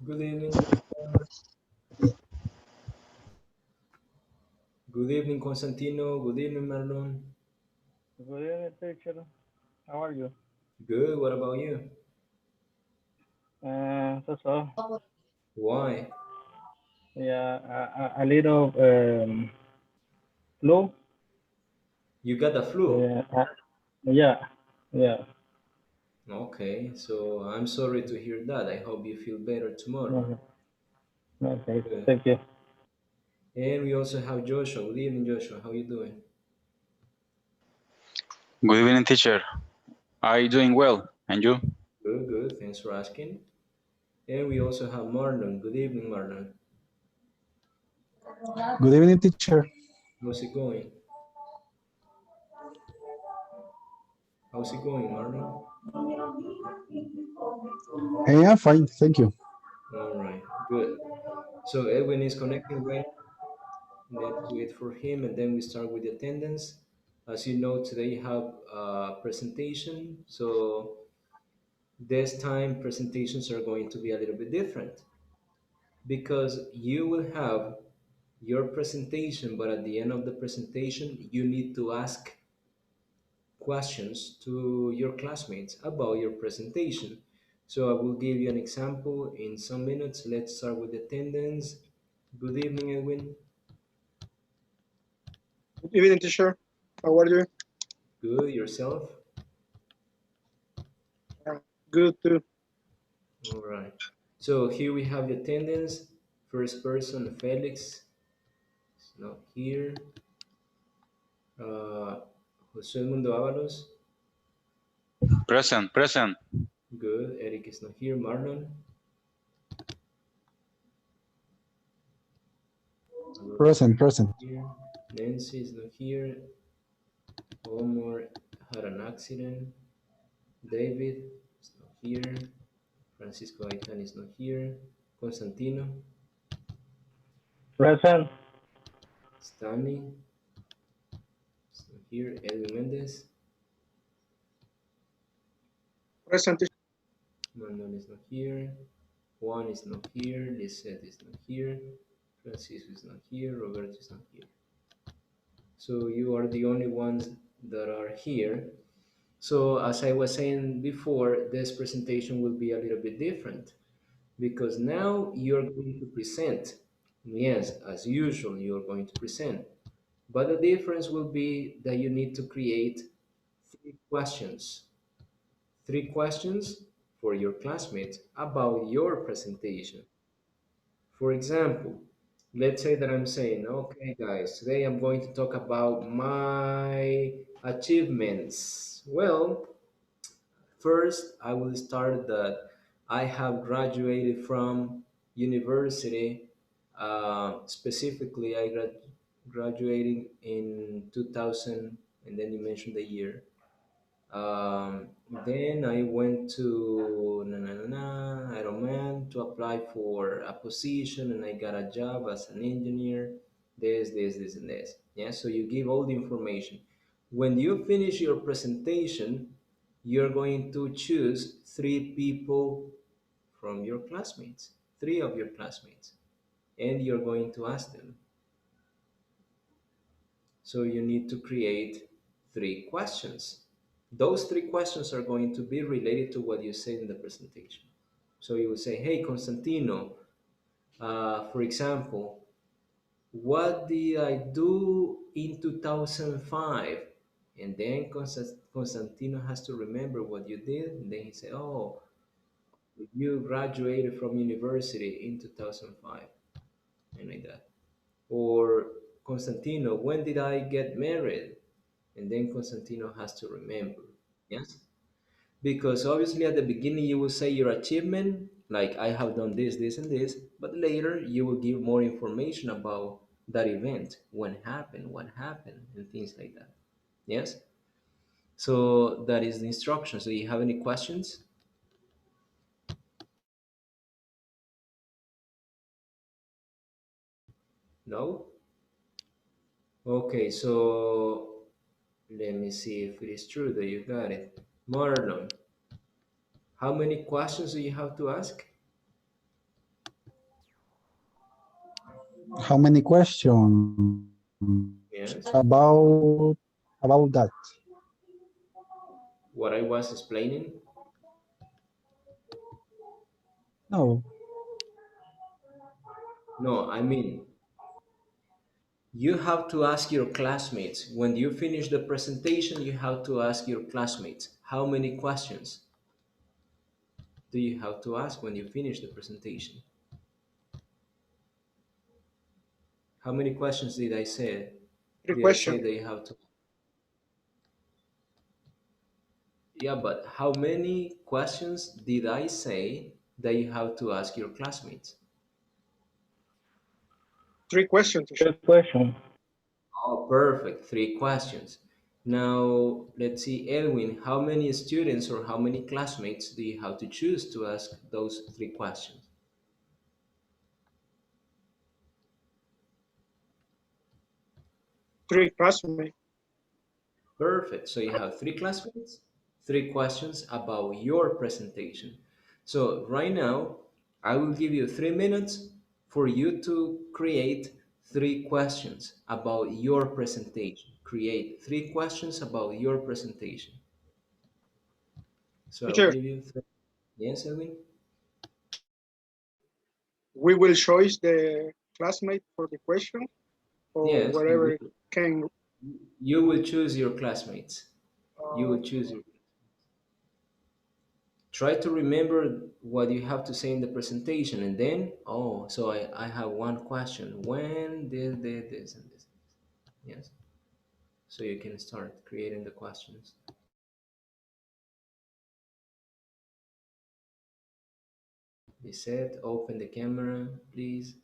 Good evening, Joshua. Good evening, Constantino. Good evening, Marlon. Good evening, teacher. How are you? Good. What about you? So. Why? Yeah, a little flu. You got the flu? Yeah, yeah, yeah. Okay, so I'm sorry to hear that. I hope you feel better tomorrow. Mhm. Okay, Good. thank you. And we also have Joshua. Good evening, Joshua. How you doing? Good evening, teacher. I doing well, and you? Good, good. Thanks for asking. And we also have Marlon. Good evening, Marlon. Good evening, teacher. How's it going? How's it going, Marlon? Yeah, fine, thank you. All right, good. So Edwin is connecting right. Let's wait for him and then we start with the attendance. As you know, today you have a presentation. So this time presentations are going to be a little bit different because you will have your presentation, but at the end of the presentation, you need to ask questions to your classmates about your presentation. So I will give you an example in some minutes. Let's start with attendance. Good evening, Edwin. Good evening, teacher. How are you? Good, yourself? Uh, Good too. All right. So here we have the attendance. First person, Felix, is not here. Uh, Jose Mundo Avalos, Present, present. good. Eric is not here. Marlon, Alonso Present, present. here. Nancy is not here. Omar had an accident. David is not here. Francisco Aitan is not here. Constantino, Present. Stanley is not here. Edwin Mendez, Present, teacher. Manuel is not here. Juan is not here. Lisette is not here. Francisco is not here. Roberto is not here. So you are the only ones that are here. So as I was saying before, this presentation will be a little bit different because now you're going to present. Yes, as usual, you're going to present. But the difference will be that you need to create three questions. Three questions for your classmates about your presentation. For example, let's say that I'm saying, okay, guys, today I'm going to talk about my achievements. Well, first, I will start that I have graduated from university. Specifically, I graduated in 2000, and then you mentioned the year. Um, then I went to Ironman to apply for a position, and I got a job as an engineer. This, and this. Yeah, so you give all the information. When you finish your presentation, you're going to choose three people from your classmates, three of your classmates, and you're going to ask them. So you need to create three questions. Those three questions are going to be related to what you said in the presentation. So you will say, hey, Constantino, for example, what did I do in 2005? And then Constantino has to remember what you did. And then he say, oh, you graduated from university in 2005. And like that. Or Constantino, when did I get married? And then Constantino has to remember. Yes? Because obviously at the beginning you will say your achievement, like I have done this, and this, but later you will give more information about that event, when happened, what happened, and things like that. Yes? So that is the instruction. So you have any questions? No? Okay, so let me see if it is true that you got it. Marlon, how many questions do you have to ask? How many questions Yes. about that? What I was explaining. No. No, I mean, you have to ask your classmates. When you finish the presentation, you have to ask your classmates, how many questions do you have to ask when you finish the presentation? How many questions did I say? Three Did I say questions. that you have to? Yeah, but how many questions did I say that you have to ask your classmates? Three questions, teacher. Good question. Oh, perfect. Three questions. Now, let's see, Edwin, how many students or how many classmates do you have to choose to ask those three questions? Three classmates. Perfect. So you have three classmates, three questions about your presentation. So right now, I will give you 3 minutes for you to create three questions about your presentation. Create three questions about your presentation. So I will Teacher, give you three. Yes, Edwin? we will choose the classmate for the question or Yes, you whatever will. can. You will choose your classmates. You Uh, will choose your. Try to remember what you have to say in the presentation, and then, oh, so I have one question. When did this and this? Yes. So you can start creating the questions. Be set. Open the camera, please.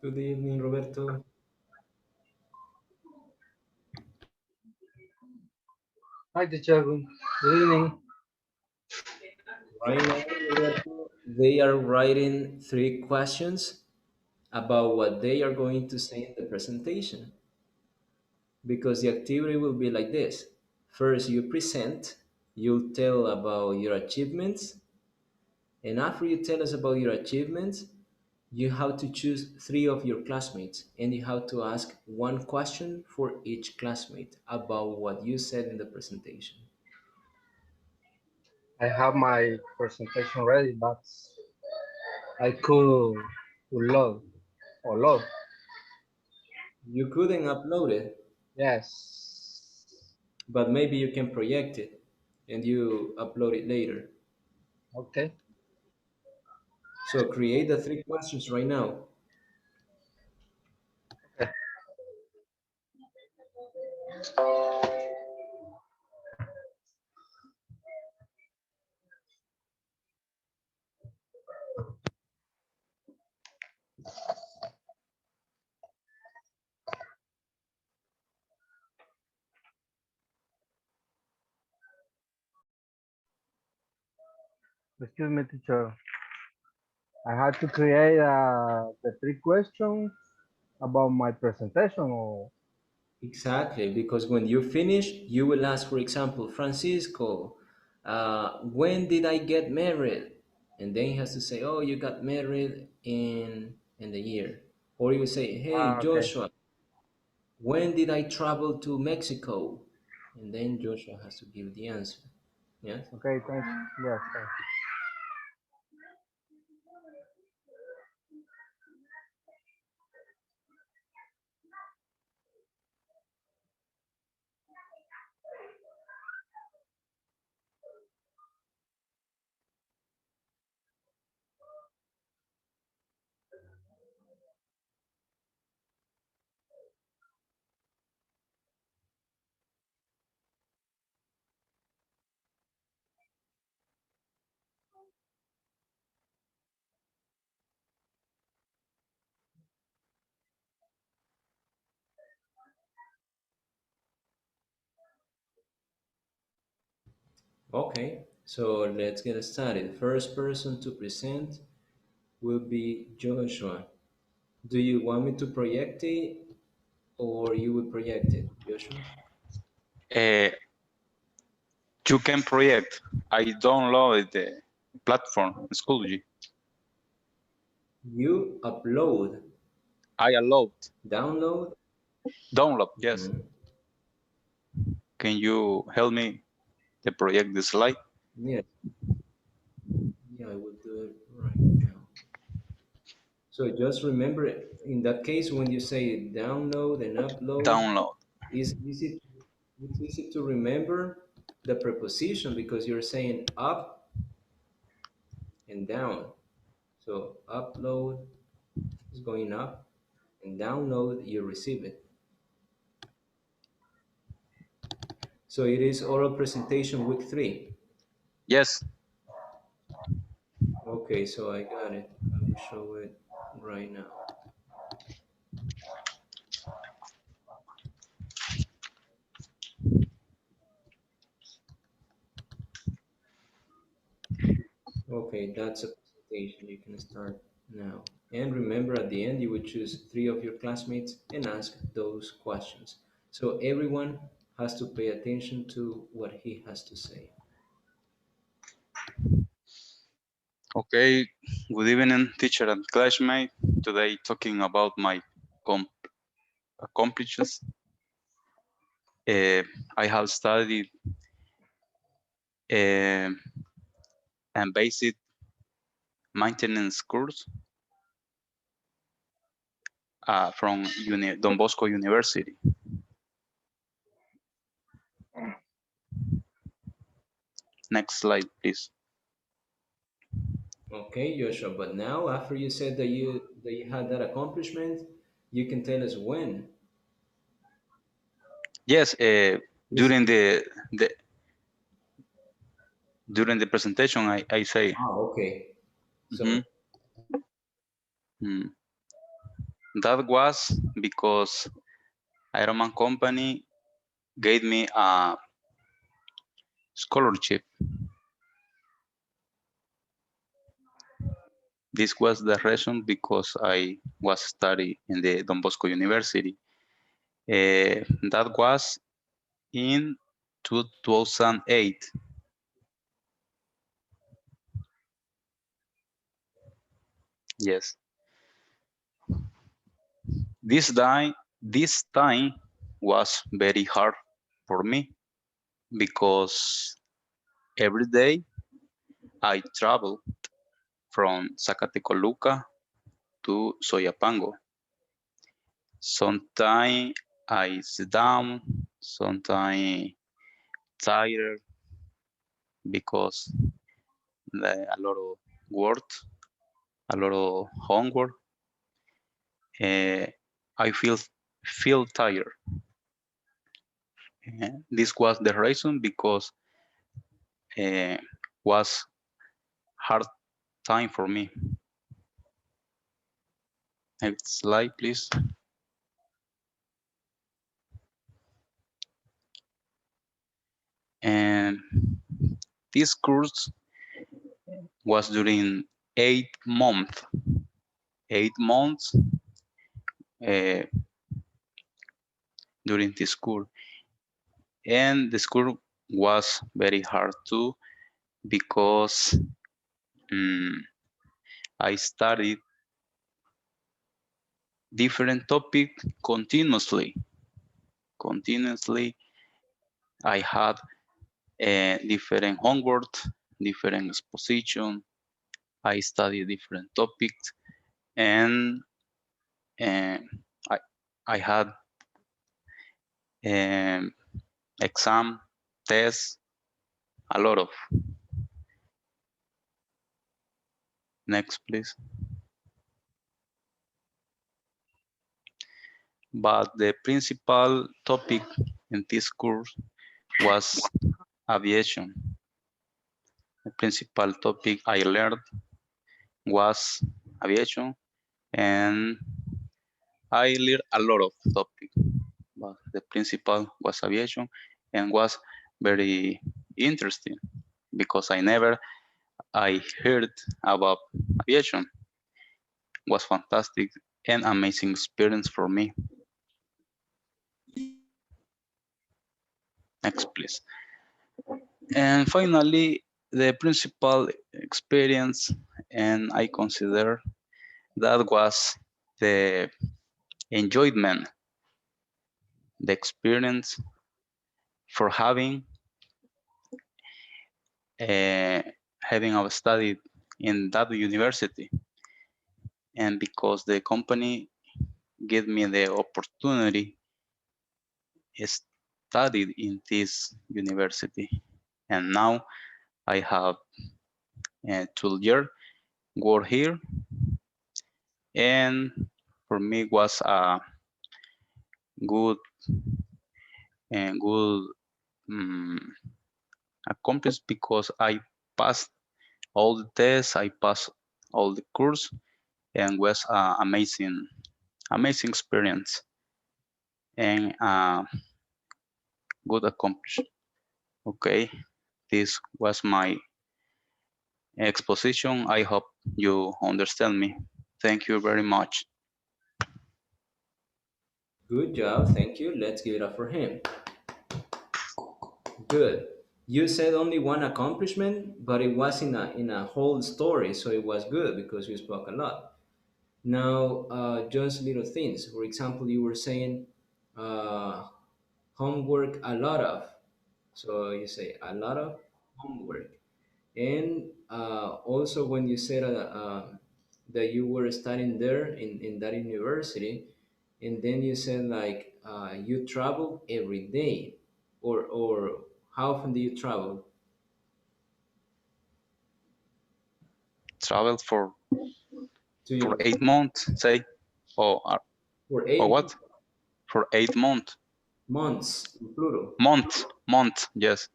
Good evening, Roberto. Hi, teacher. Good evening. Right now, Roberto, they are writing three questions about what they are going to say in the presentation, because the activity will be like this. First, you present, you tell about your achievements, and after you tell us about your achievements, you have to choose three of your classmates and you have to ask one question for each classmate about what you said in the presentation. I have my presentation ready, but I could load or load. You couldn't upload it, Yes. but maybe you can project it and you upload it later. Okay. So create the three questions right now. Okay. Excuse me, teacher. I had to create the three questions about my presentation. Or Exactly, because when you finish, you will ask, for example, Francisco, when did I get married? And then he has to say, oh, you got married in the year. Or you say, hey, okay. Joshua, when did I travel to Mexico? And then Joshua has to give the answer. Yes? Okay. Thanks. Yes. Thanks. Okay, so let's get started. First person to present will be Joshua. Do you want me to project it or you will project it, Joshua? Uh, you can project. I downloaded the platform Schoology. You upload, I allowed download. download. Yes. Mhm. Can you help me to project the slide? Yes, yeah, I will do it right now. So just remember, in that case, when you say download and upload, Download. it's easy, it's easy to remember the preposition because you're saying up and down. So upload is going up and download, you receive it. So it is oral presentation week 3. Yes. Okay, so I got it. I will show it right now. Okay, that's a presentation. You can start now. And remember, at the end, you would choose 3 of your classmates and ask those questions. So everyone has to pay attention to what he has to say. Okay. Good evening, teacher and classmate. Today talking about my accomplishments. I have studied uh, and basic maintenance course from Don Bosco University. Next slide, please. Okay, Joshua, but now after you said that you had that accomplishment, you can tell us when. Yes, Is the during the presentation, I say. okay. Mhm. So Mm. That was because Ironman Company gave me a scholarship. This was the reason because I was studying in the Don Bosco University. That was in 2008. Yes. This time was very hard for me because every day I travel from Zacatecoluca to Soyapango. Sometimes I sit down, sometimes tired because a lot of work, a lot of homework. Uh, I feel tired. This was the reason because uh, was hard time for me. Next slide, please. And this course was during 8 months. 8 months uh, during this school, and the school was very hard too because I studied different topic continuously. Continuously, I had different homework, different exposition. I studied different topics, and uh, I I had um, exam, tests, a lot of. Next, please. But the principal topic in this course was aviation. The principal topic I learned was aviation, and I learned a lot of topics, but the principal was aviation and was very interesting. because I heard about aviation. Was fantastic and amazing experience for me. Next, please. And finally, the principal experience, and I consider that was the enjoyment, the experience for uh, having a study in that university, and because the company gave me the opportunity studied in this university, and now I have 2 years work here, and for me was a good and good accomplished because I passed all the tests, I passed all the course, and was an amazing experience and good accomplishment. Okay, this was my exposition. I hope you understand me. Thank you very much. Good job, thank you. Let's give it up for him. Good. You said only one accomplishment, but it was in a whole story, so it was good because you spoke a lot. Now, just little things. For example, you were saying uh, homework a lot of. So you say a lot of homework. And also, when you said that you were studying there in that university, and then you said like you travel every day, or how often do you travel Traveled to for your 8 months, say, or for or eight what? For 8 months. months in plural? Month, yes,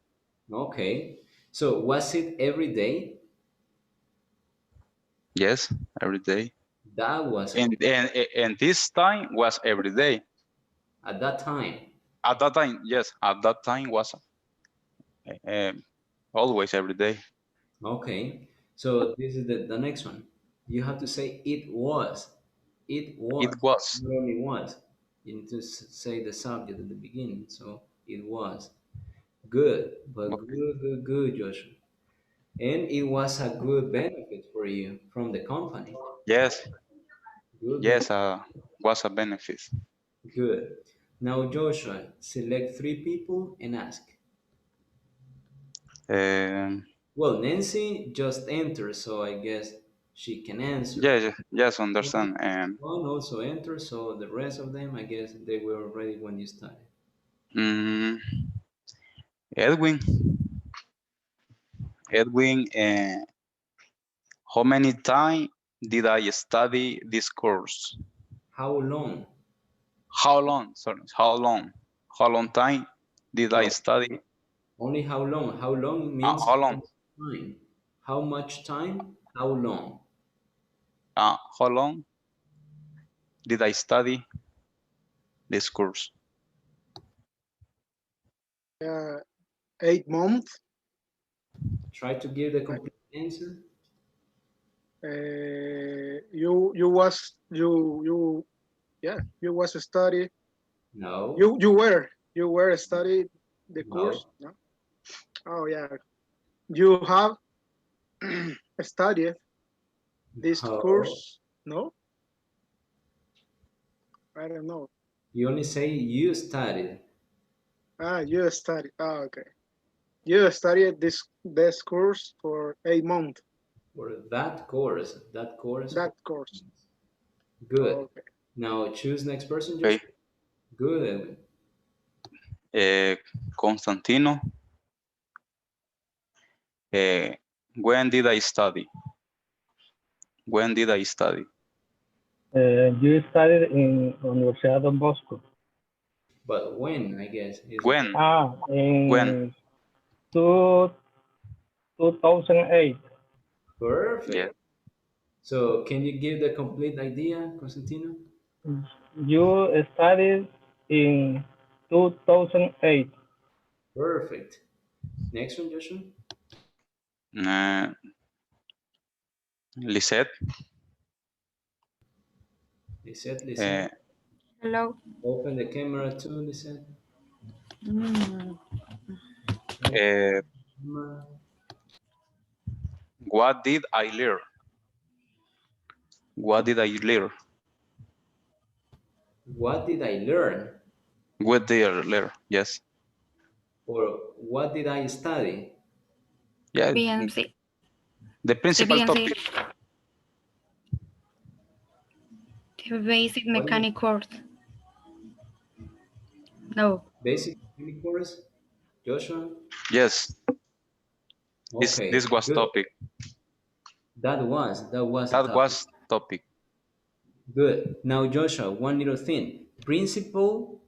Okay, so was it every day? yes, every day. That was And this time was every day. at that time. At that time, yes, at that time was uh, always every day. Okay, so this is the next one. You have to say it was. It was. It was. Not only was. You need to say the subject at the beginning. So it was. Good. But Okay. good, Joshua. And it was a good benefit for you from the company. Yes, Good. yes, was a benefit. Good. Now, Joshua, select three people and ask. Um, Well, Nancy just entered, so I guess she can answer. yes, understand. One also entered, so the rest of them, I guess they were ready when you started. Mm, Edwin, how many time did I study this course? How long? How long? Sorry, how long? How long time did I No, study? only how long. How long means How how long? much time. How much time? How long? How long did I study this course? 8 months. Try to give the complete answer. You was you yeah, you was study. No, You were study the no, course. No? Oh yeah, you have studied this no. course. No, I don't know. You only say you studied You study. Okay. You studied this course for 8 months. for that course. That course for That course. good. Okay. Now choose next person, Okay. Joshua. Good, Edwin. Constantino, when did I study? When did I study? You studied in Universidad Don Bosco. But when, I guess, is the When? question. When? In two, 2008. Yeah. Perfect. So can you give the complete idea, Constantino? You studied in 2008. Perfect. Next one, Joshua. Lisette. Lisette. Hello. Open the camera too, Lisette. Mm, Uh, Camera. what did I learn? What did I learn? What did I learn? What did I learn? Yes. Or what did I study? Yeah. bien, sí. The Sí, principal bien, sí. topic. The basic What is mechanic course. No. basic mechanic course? Joshua? Yes. This Okay, was good. topic. That was a That topic. was topic. Good. Now, Joshua, one little thing. Principal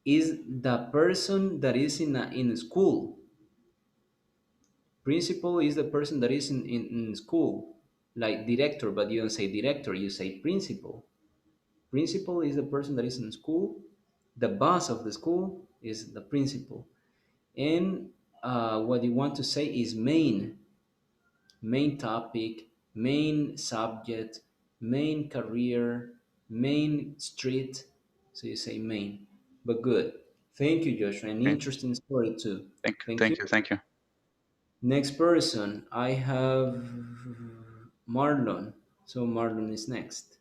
is the person that is in school. Principal is the person that is in school, like director, but you don't say director, you say principal. Principal is the person that is in school. The boss of the school is the principal. And what you want to say is main topic, main subject, main career, main street. So you say main. But good. Thank you, Joshua. An Okay. interesting story too. Thank you. Thank you. Thank you. Thank you. Next person, I have Marlon. So Marlon is next.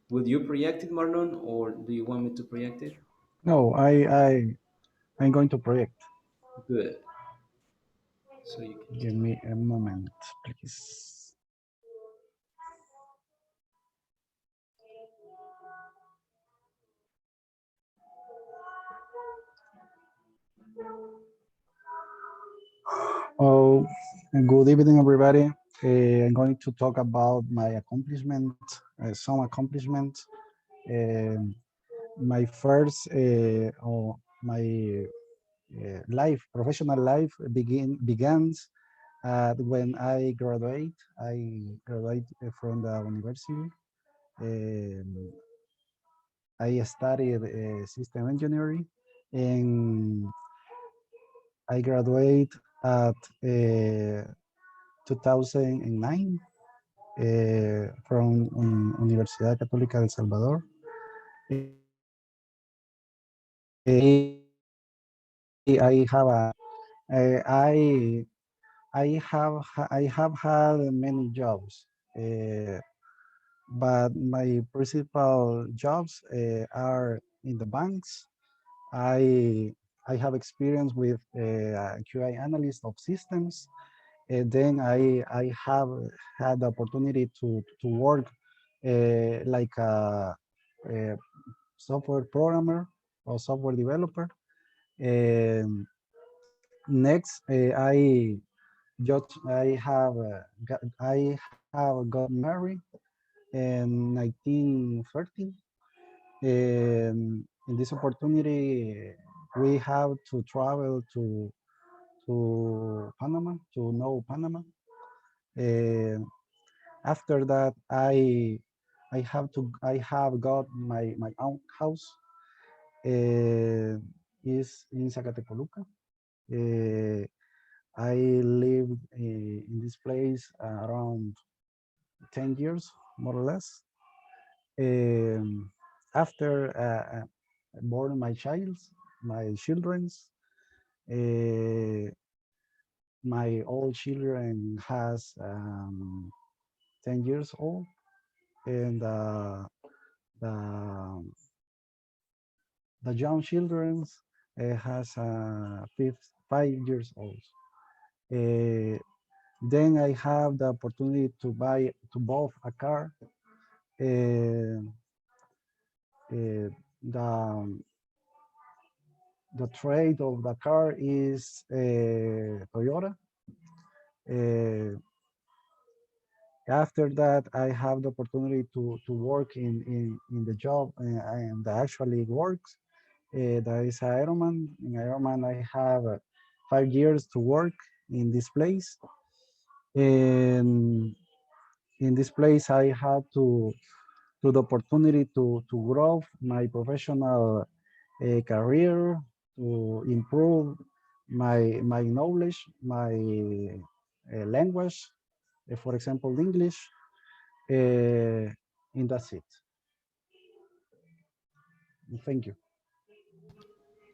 Would you project it, Marlon, or do you want me to project it? No, I'm going to project. Good. So you can Give start. me a moment, please. Oh, good evening, everybody. I'm going to talk about my accomplishment, some accomplishments. Um, my first, or my life, professional life begins when I graduate. I graduate from the university. Um, I studied system engineering, and I graduate at 2009 from Universidad Católica del Salvador. I have a I I have had many jobs, but my principal jobs are in the banks. I I have experience with QA analyst of systems. And then I have had the opportunity to work like a software programmer or software developer. And next, I have got married in 1913. And in this opportunity, we have to travel to Panama to know Panama. And after that, I have got my own house. Is in Zacatepoluca. Uh, I lived in this place around 10 years, more or less. Um, after born my children's, uh, my old children has 10 years old, and the the young children has 5 years old. Uh, then I have the opportunity to buy a car. Uh, the the trade of the car is Toyota. Uh, After that, I have the opportunity to work in the job and actually works. That is Ironman. In Ironman, I have 5 years to work in this place. And in this place, I had to the opportunity to grow my professional career, to improve my knowledge, my language, for example, English, and that's it. Thank you.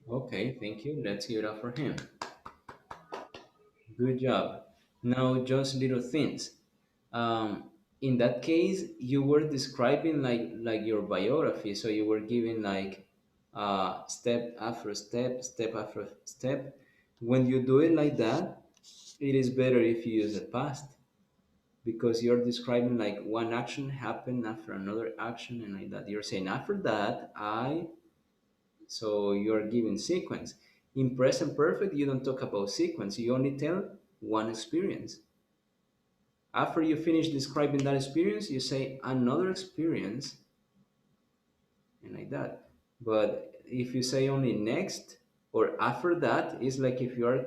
Okay, thank you. Let's hear it up for him. Good job. Now, just little things. Um, in that case, you were describing like your biography. So you were giving like step after step, step after step. When you do it like that, it is better if you use the past because you're describing like one action happened after another action and like that. You're saying after that, so you're giving sequence. In present perfect, you don't talk about sequence. You only tell one experience. After you finish describing that experience, you say another experience and like that. But if you say only next or after that, it's like if you are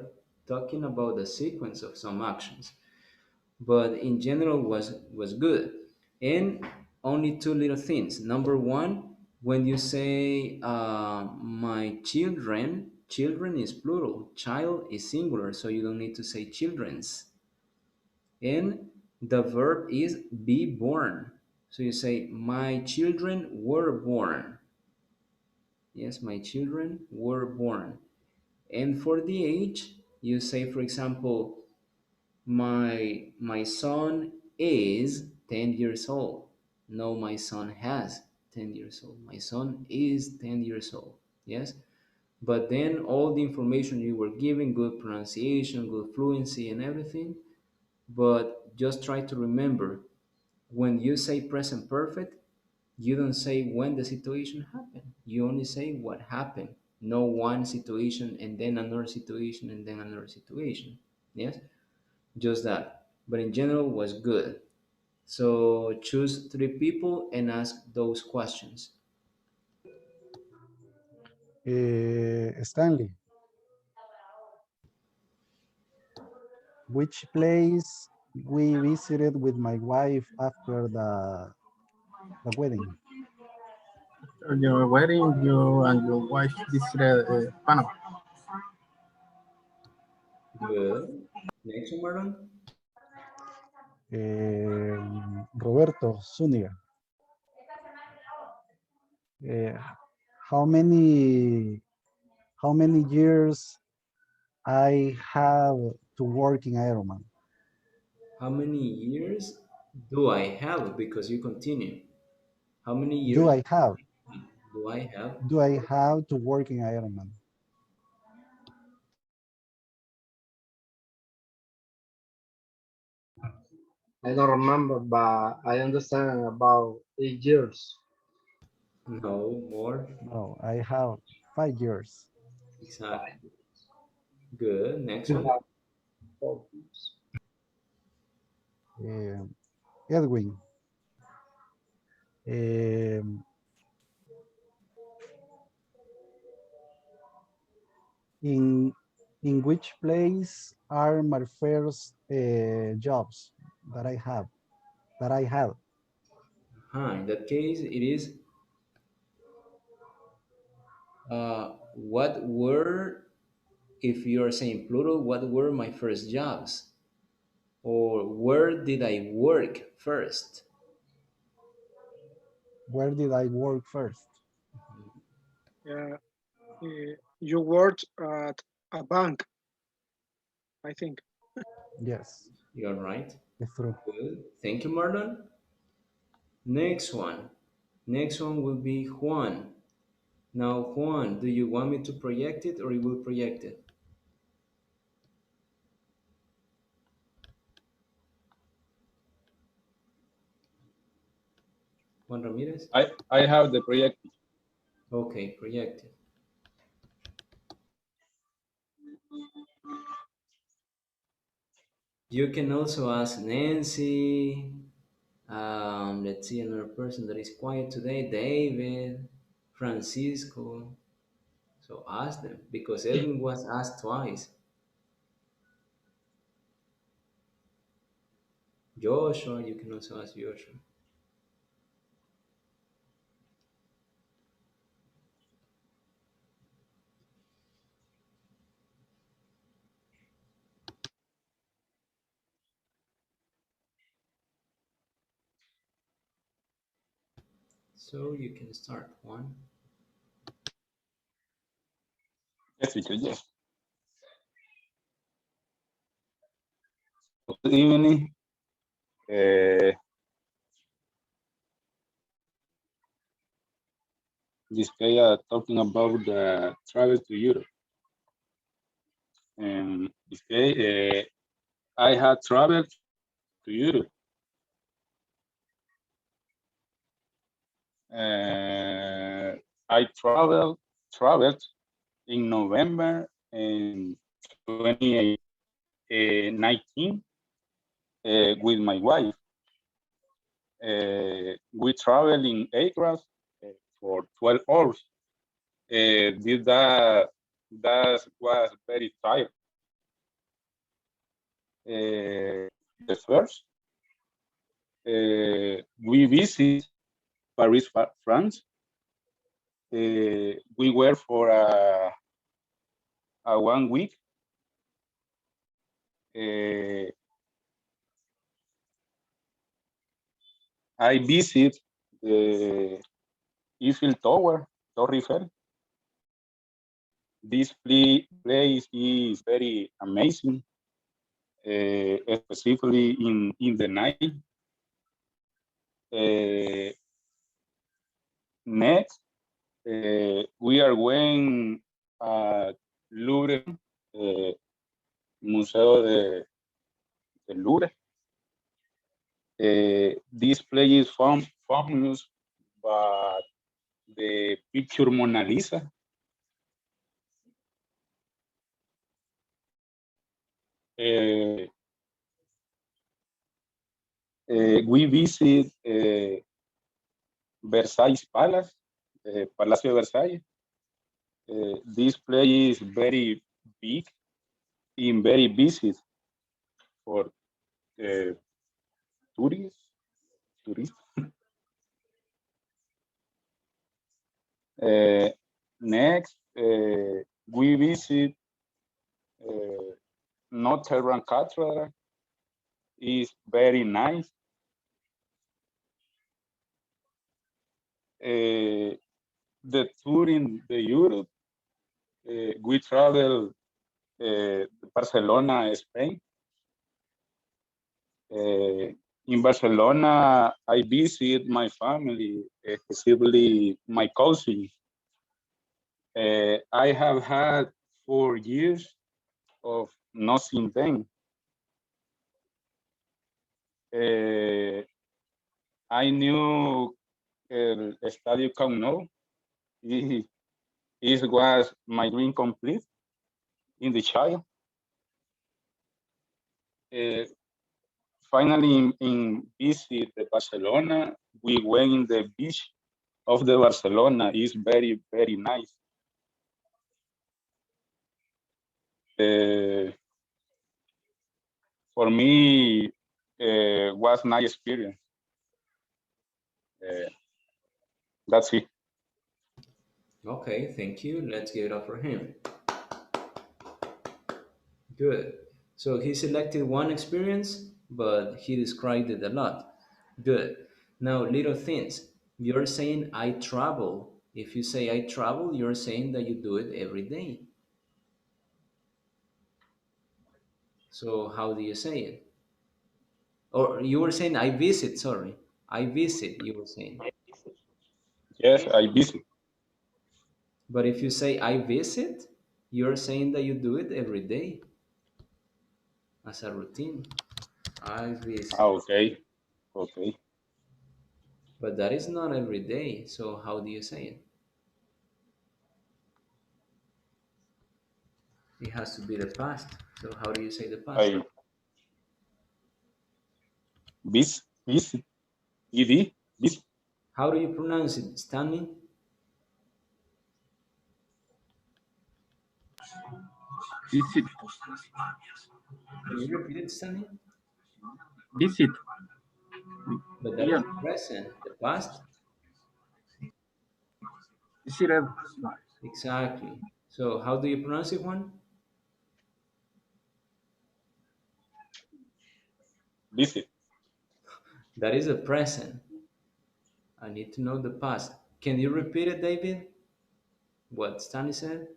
talking about the sequence of some actions. But in general was good. And only two little things. Number one, when you say my children, children is plural, child is singular, so you don't need to say children's. And the verb is be born. So you say my children were born. Yes, my children were born. And for the age, you say, for example, my son is 10 years old. No, my son has 10 years old. My son is 10 years old. Yes? But then all the information you were giving, good pronunciation, good fluency, and everything. But just try to remember when you say present perfect, you don't say when the situation happened. You only say what happened. No one situation and then another situation and then another situation. Yes? Just that. But in general was good. So choose three people and ask those questions. Stanley, which place we visited with my wife after the wedding? Your wedding, you and your wife visited Panama. Good. Next one, Marlon. Roberto Zuniga, uh, how many years I have to work in Ironman? How many years do I have? Because you continue. How many Do years I have do I have? to work in Ironman? I don't remember, but I understand about 8 years. No, more. No, I have 5 years. Exactly. Good. Next You one. have 4 years. Um, Edwin, um, in which place are my first jobs that I have that I had? In that case, it is what were, if you are saying plural, what were my first jobs? Or where did I work first? Where did I work first? Yeah, you worked at a bank, I think. Yes, You're right. it's true. Good. Thank you, Marlon. Next one. Next one will be Juan. Now, Juan, do you want me to project it or you will project it? Juan Ramirez? I have the project. Okay, project it. You can also ask Nancy. Let's see another person that is quiet today. David, Francisco. So ask them because Edwin was asked twice. Joshua, you can also ask Joshua. So you can start one. Yes, teacher, yes. Good evening. This day talking about the travel to Europe. And this day I had traveled to Europe. I traveled in November in 2019 with my wife. We traveled in aircraft for 12 hours. That was very tired. The first, we visit Paris, France. We were for a 1 week. I visit the Eiffel Tower, Torre Eiffel. This place is very amazing, especially in the night. Next, we are going at Louvre, Museo de Louvre. This place is famous by the picture Mona Lisa. We visit Versailles Palace, Palacio de Versailles. This place is very big and very busy for tourists. Next, we visit Notre Dame Cathedral. Is very nice. The tour in the Europe, we travel Barcelona, Spain. In Barcelona, I visit my family, especially my cousin. I have had 4 years of not seeing them. I knew el Estadio Camp Nou. It was my dream complete in the child. Finally, in visit the Barcelona, we went in the beach of the Barcelona. It's very, very nice. For me, was nice experience. That's it. Okay, thank you. Let's give it up for him. Good. So he selected one experience, but he described it a lot. Good. Now, little things. You're saying I travel. If you say I travel, you're saying that you do it every day. So how do you say it? Or you were saying I visit, sorry. I visit, you were saying. Yes, I visit. But if you say I visit, you're saying that you do it every day as a routine. I visit. Okay, okay. But that is not every day. So how do you say it? It has to be the past. So how do you say the past? I visit, ed, visit. How do you pronounce it? Stanley? Visit. Can you repeat it, Stanley? Visit. But that Yeah. is the present. The past? Visited. Exactly. So how do you pronounce it, Juan? Visit. That is the present. I need to know the past. Can you repeat it, David? What Stanley said?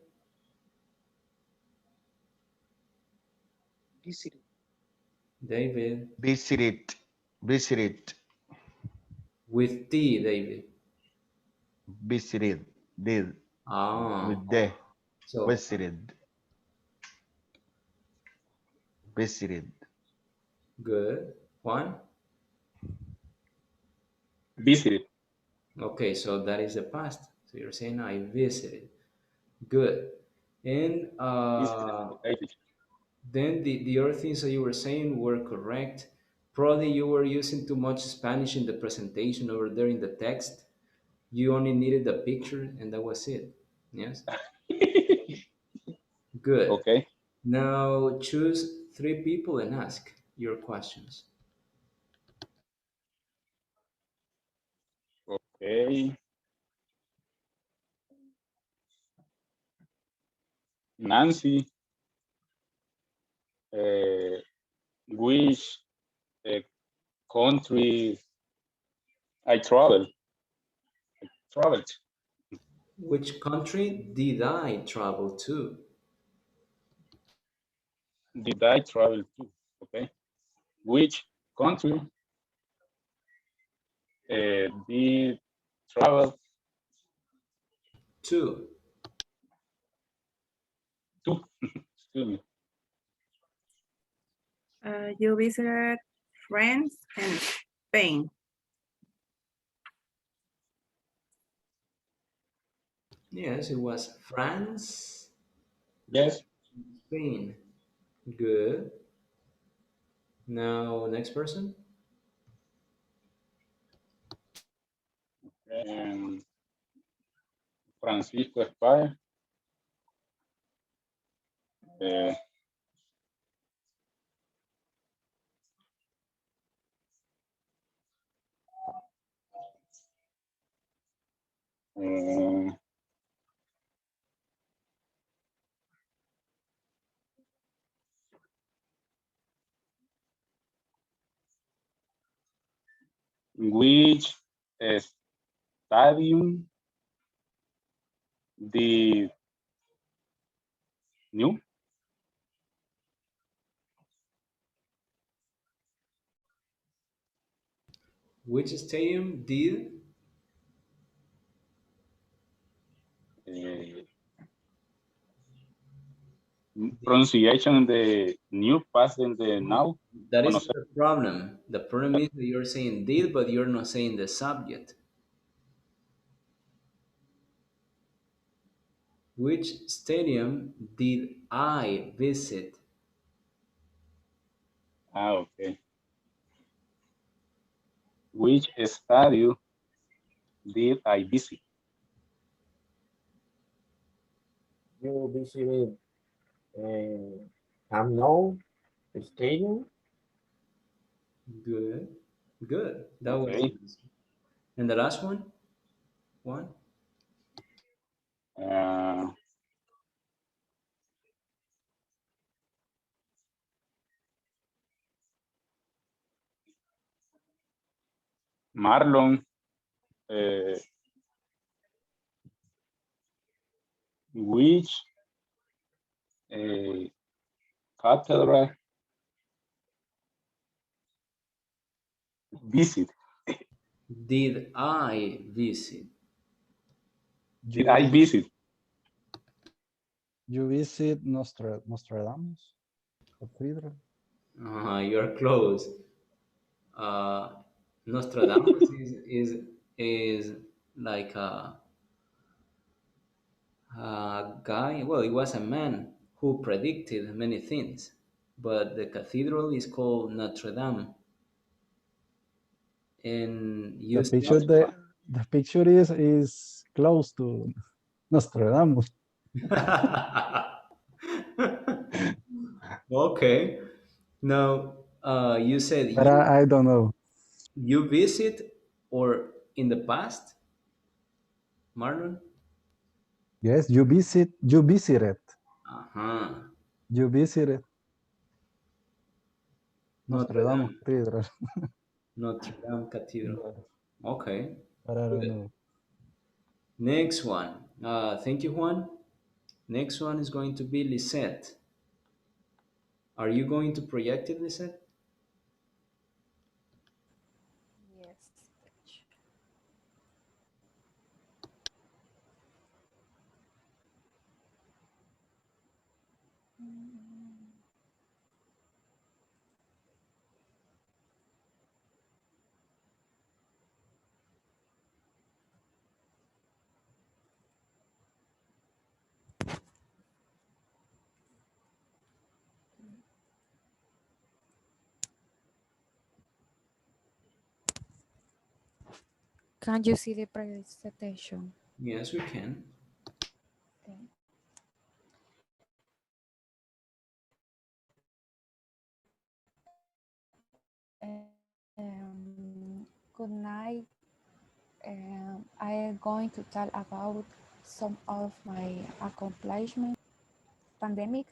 Visited. David. Visited. Visited. With T, David. Visited. Did. Ah, With the. so Visited. Visited. good. Juan? Visited. Okay, so that is the past. So you're saying I visited. Good. And Visited. Okay. then the other things that you were saying were correct. Probably you were using too much Spanish in the presentation over there in the text. You only needed the picture and that was it. Yes? Good. Okay. Now choose 3 people and ask your questions. Okay. Nancy, which country I traveled. Which country did I travel to? Did I travel to? Okay. Which country did travel To. to? Excuse me. You visited France and Spain. Yes, it was France, Yes. Spain. Good. Now, next person. Um, Francisco España. Uh, uh, which stadium did new? Which stadium did? Uh, pronunciation the new past and the now. That O no is sé. the problem. The problem is that you're saying did, but you're not saying the subject. Which stadium did I visit? Okay. Which stadium did I visit? You visited Camp Nou Stadium. Good. Good. That was Okay. easy. And the last one? One? Uh, Marlon, which cathedral visit? Did I visit? Did I You visit? you visit Nostradamus Cathedral. You're close. Uh, Nostradamus is like a guy. Well, he was a man who predicted many things, but the cathedral is called Notre Dame, and The you picture said the picture is close to Nostradamus. okay. Now, you said But I don't know. you visit or in the past, Marlon? Yes, you visited. Uh-huh. You visited Notre Nostradamus Dame. Cathedral. Notre Dame Cathedral. Yes. Okay. but I don't Good. know. Next one. Thank you, Juan. Next one is going to be Lisette. Are you going to project it, Lisette? Yes. Can you see the presentation? Yes, we can. Okay. Good night. I am going to talk about some of my accomplishments. Pandemic,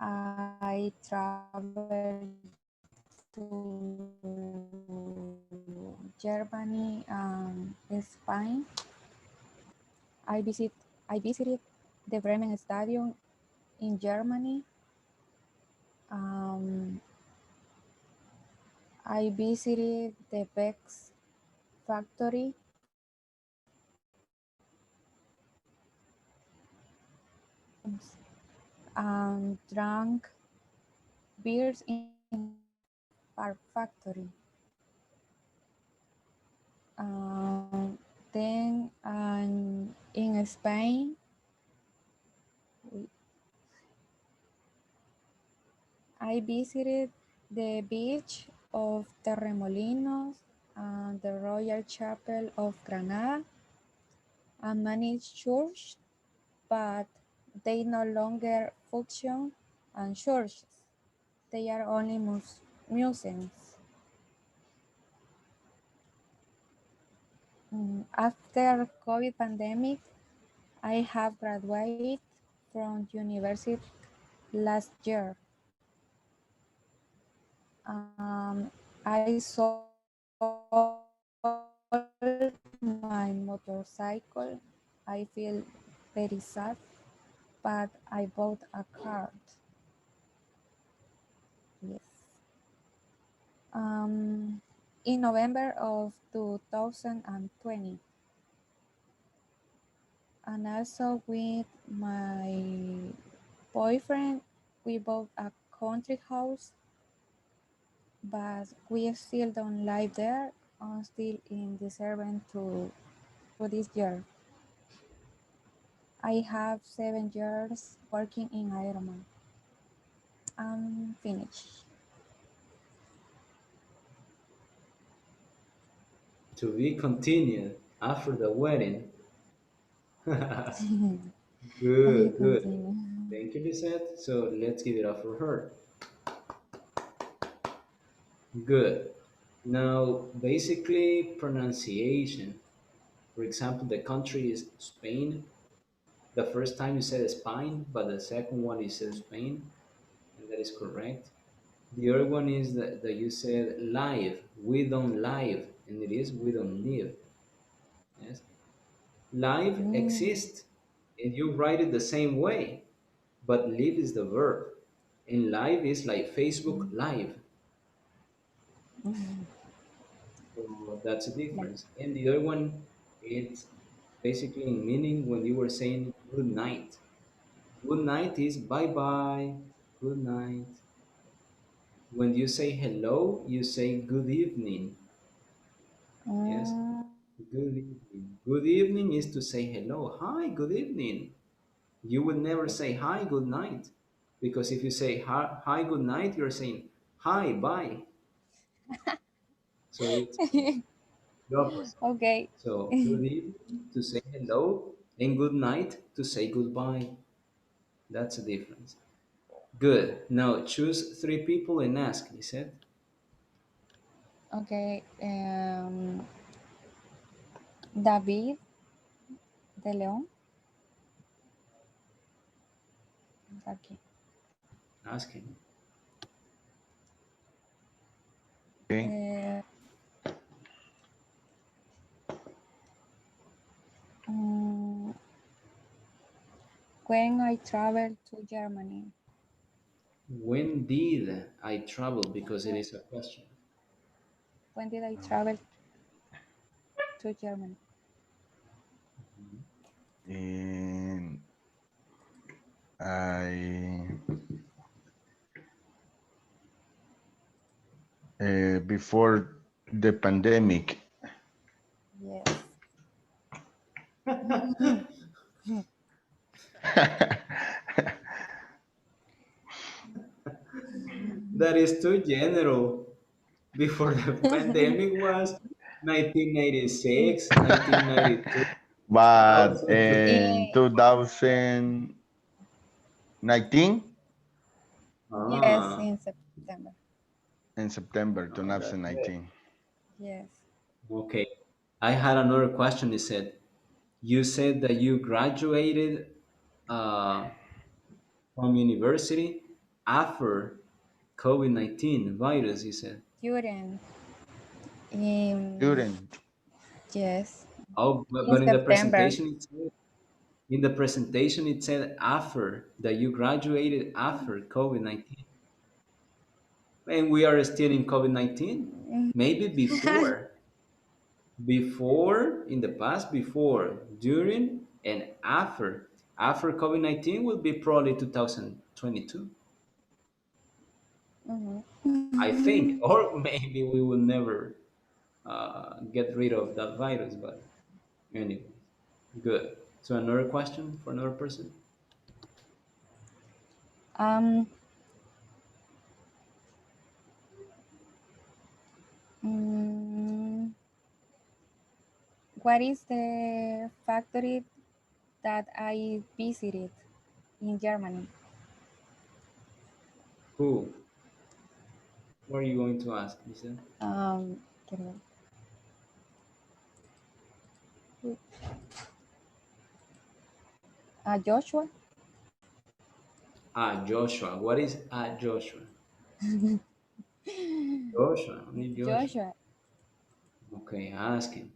I traveled to Germany and Spain. I visit I visited the Bremen Stadium in Germany. Um, I visited the Bex factory and drank beers in our factory. Then in Spain, I visited the beach of Torremolinos and the Royal Chapel of Granada and many churches, but they no longer function as churches. They are only museums. After COVID pandemic, I have graduated from university last year. I sold my motorcycle. I feel very sad, but I bought a car. Yes. In November of 2020, and also with my boyfriend, we bought a country house, but we still don't live there until in December to this year. I have 7 years working in Ironman. I'm finished. To be continued after the wedding. I Good, good. continue. Thank you, Lisette. So let's give it up for her. Good. Now, basically, pronunciation. For example, the country is Spain. The first time you said Spain, but the second one you said Spain, and that is correct. The other one is that you said live. We don't live, and it is we don't live. Yes. Live Mm, exists, and you write it the same way, but live is the verb. And live is like Facebook Live. mm, So that's a like, difference. And the other one, it's basically in meaning when you were saying good night. Good night is bye bye, good night. When you say hello, you say good evening. Yes, mm, good evening. Good evening is to say hello. Hi, good evening. You would never say hi, good night. Because if you say hi, good night, you're saying hi, bye. So it's the opposite. okay. So good evening to say hello and good night to say goodbye. That's the difference. Good. Now choose three people and ask, he said. Okay. David de León. Okay. Ask him. Okay. Uh, when I traveled to Germany. When did I travel? Because it is a question. When did I travel to Germany? And I before the pandemic. Yes. That is too general. Before the pandemic was 1986, 1992, But 2000. in 2019, Yes, Ah, in September. in September oh, that's it. 2019. Yes. Okay. I had another question. It said, you said that you graduated uh, from university after COVID-19 virus, you said. During. In, During. yes. Oh, In but in the September. presentation, it said after, that you graduated after COVID-19. And we are still in COVID-19? Maybe before. Before, in the past, before, during, and after. After COVID-19 will be probably 2022, I think. Or maybe we will never get rid of that virus, but anyway, good. So another question for another person? Um, mm, what is the factory that I visited in Germany? Who? What are you going to ask, Lisa? Quiero ver. Joshua. Joshua. What is Joshua? Joshua, only Joshua. Joshua. Okay, ask him.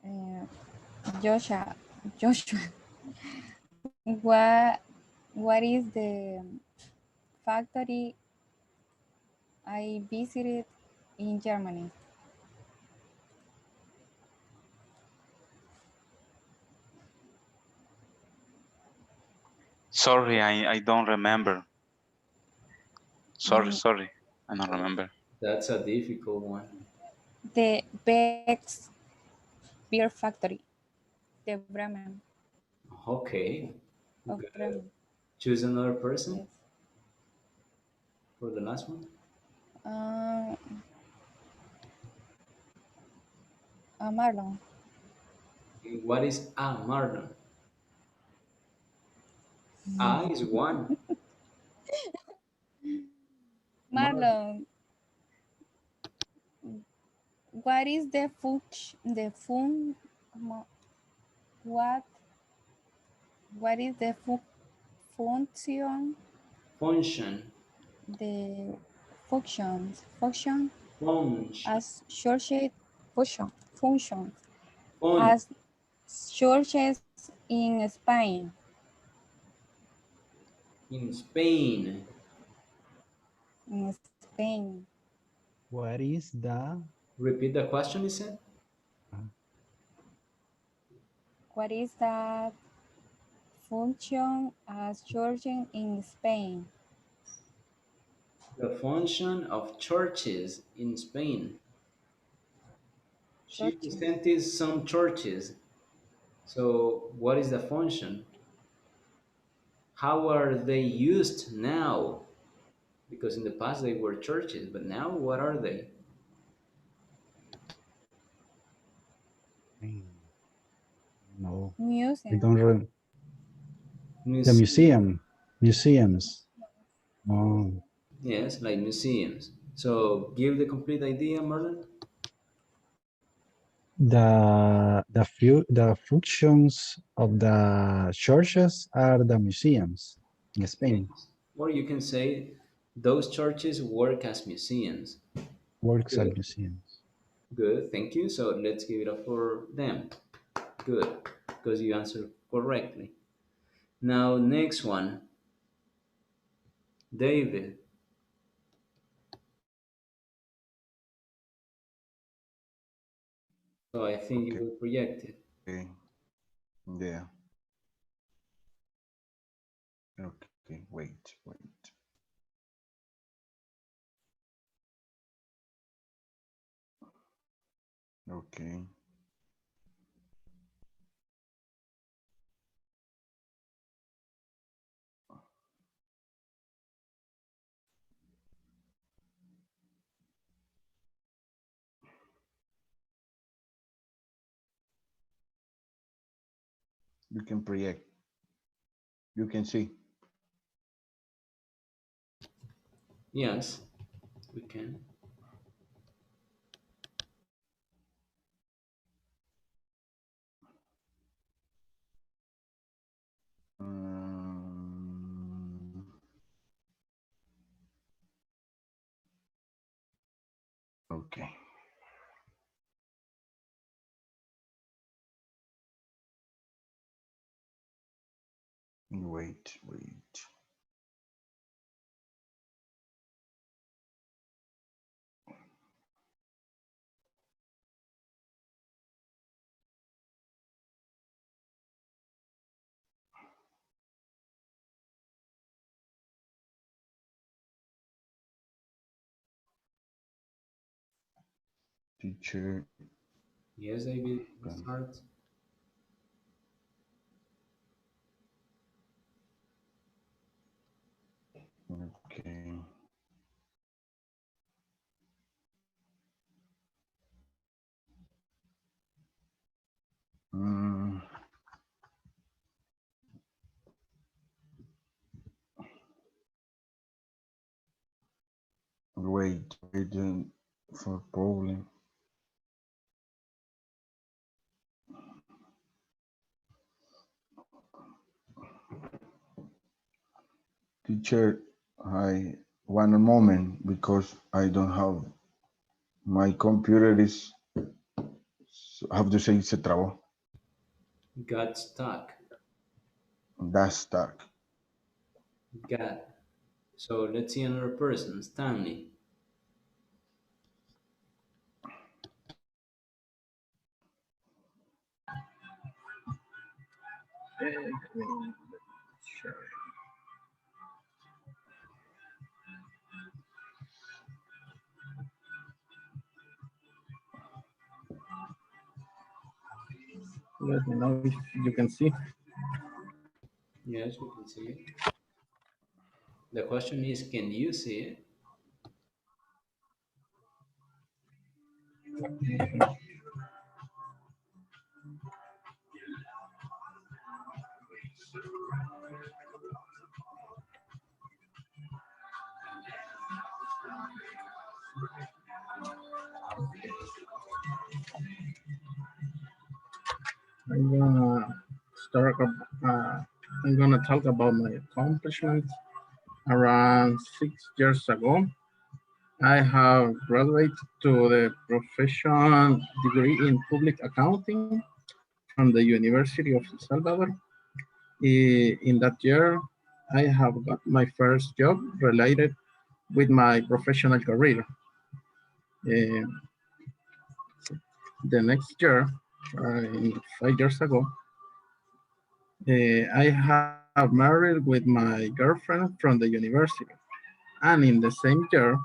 Uh, Joshua. What is the factory I visited in Germany? Sorry, I don't remember. Sorry, Mm, sorry. I don't remember. That's a difficult one. the Beck's Beer Factory, the Bremen Okay, of good. Bremen. Choose another person Yes. for the last one. Uh, Marlon. What is Marlon? A is one. Marlon. Marlon, what is the what what is the function Function. the function Function. as churches function Fun. as churches in Spain? In Spain. In Spain, What is the Repeat the question, you said? what is that function as churches in Spain? The function of churches in Spain. She Churches. presented some churches. So, what is the function? How are they used now? Because in the past they were churches, but now what are they? no? I Museum. don't remember. The Museum. museums. Oh, Yes, like museums. So, give the complete idea, Marlon. the functions of the churches are the museums in Spain. Yes. Or you can say those churches work as museums. Works at Good. museums. Good, thank you. So let's give it up for them. Good, because you answered correctly. Now, next one, David. So I think you Okay. will project it. Okay. Yeah. Okay. Wait. Okay. You can project. You can see. Yes, we can. Okay. Wait. Teacher. Yes, David, start. Okay. Mm, waiting for problem. Teacher, I one moment because I don't have my computer is have to say se trabó. Got stuck. That's stuck. Got. So let's see another person, Stanley. Let me know if you can see. Yes, we can see it. The question is, can you see it? I'm gonna start. I'm gonna talk about my accomplishments. Around 6 years ago, I have graduated to the professional degree in public accounting from the University of El Salvador. In that year, I have got my first job related with my professional career. Uh, the next year, 5 years ago, I have married with my girlfriend from the university. And in the same year,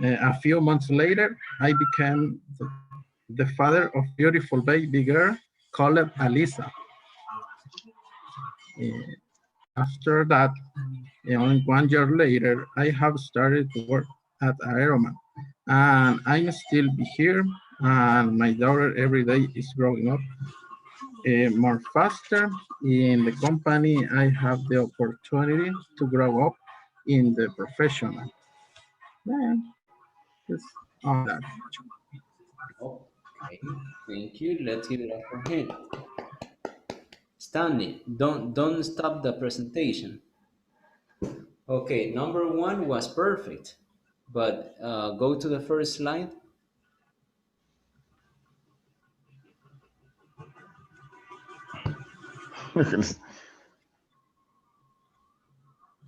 a few months later, I became the father of beautiful baby girl called Alisa. Uh, After that, only 1 year later, I have started to work at Aeroman. And I'm still be here. And my daughter every day is growing up more faster. In the company, I have the opportunity to grow up in the professional. Yeah, just all that. Okay, thank you. Let's give it up for him. Stanley, don't stop the presentation. Okay, number one was perfect, but go to the first slide.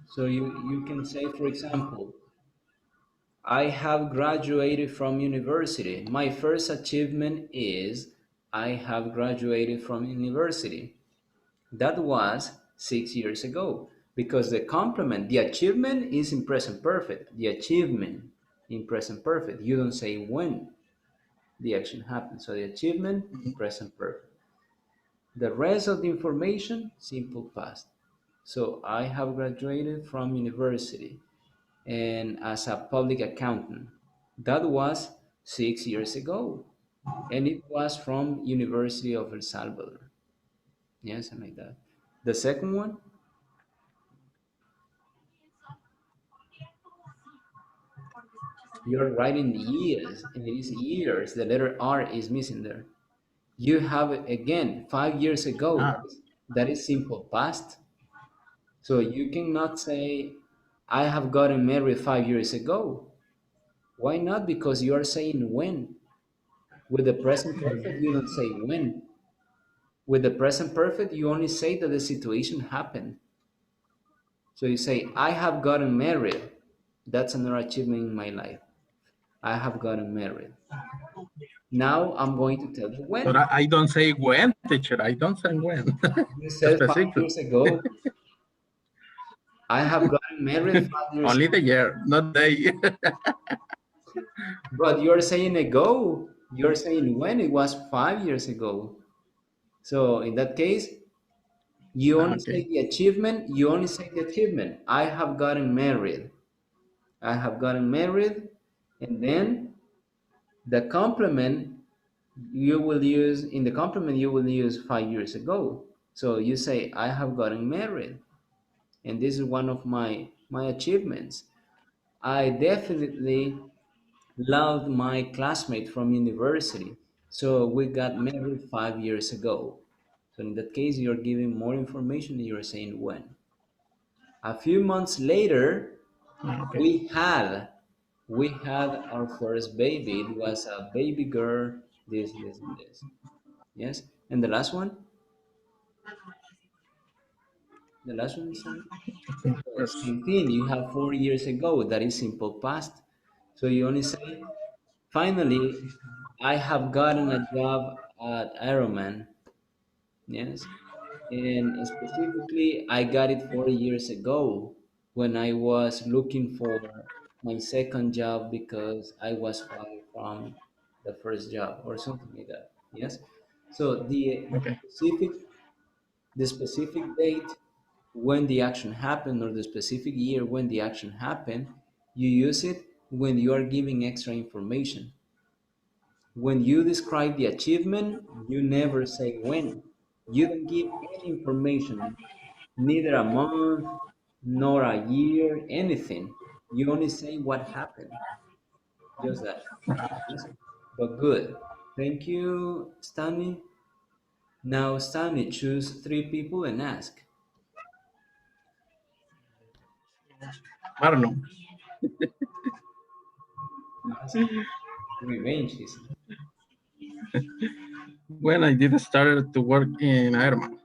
So you can say, for example, I have graduated from university. My first achievement is I have graduated from university. That was 6 years ago because the complement, the achievement is in present perfect. The achievement in present perfect. You don't say when the action happened. So the achievement, present perfect. The rest of the information, simple past. So I have graduated from university and as a public accountant. That was 6 years ago. And it was from University of El Salvador. Yes, something like that. The second one, you're writing years, and it is years. The letter R is missing there. You have again 5 years ago. That is simple past. So you cannot say, I have gotten married 5 years ago. Why not? Because you are saying when. With the present perfect, you don't say when. With the present perfect, you only say that the situation happened. So you say, I have gotten married. That's another achievement in my life. I have gotten married. Now I'm going to tell you when. But I don't say when, teacher. I don't say when. You said Specific. 5 years ago. I have gotten married 5 years Only ago. the year, not day. But you're saying ago. You're saying when it was 5 years ago. So in that case, you only say the achievement. You only say the achievement. I have gotten married. I have gotten married. And then the complement you will use, in the complement you will use 5 years ago. So you say, I have gotten married. And this is one of my achievements. I definitely loved my classmate from university. So we got married 5 years ago. So in that case, you're giving more information and you're saying when. A few months later, we had our first baby. It was a baby girl, this, and this. Yes? And the last one? The last one is same thing. You have 4 years ago. That is simple past. So you only say, finally, I have gotten a job at Ironman. Yes. And specifically, I got it 4 years ago when I was looking for my second job because I was fired from the first job or something like that. Yes. So the specific date when the action happened or the specific year when the action happened, you use it when you are giving extra information. When you describe the achievement, you never say when. You don't give any information, neither a month, nor a year, anything. You only say what happened. Just that. Yes? But good. Thank you, Stanley. Now, Stanley, choose 3 people and ask. I don't know. Revenge, he said. When I did start to work in Ironman.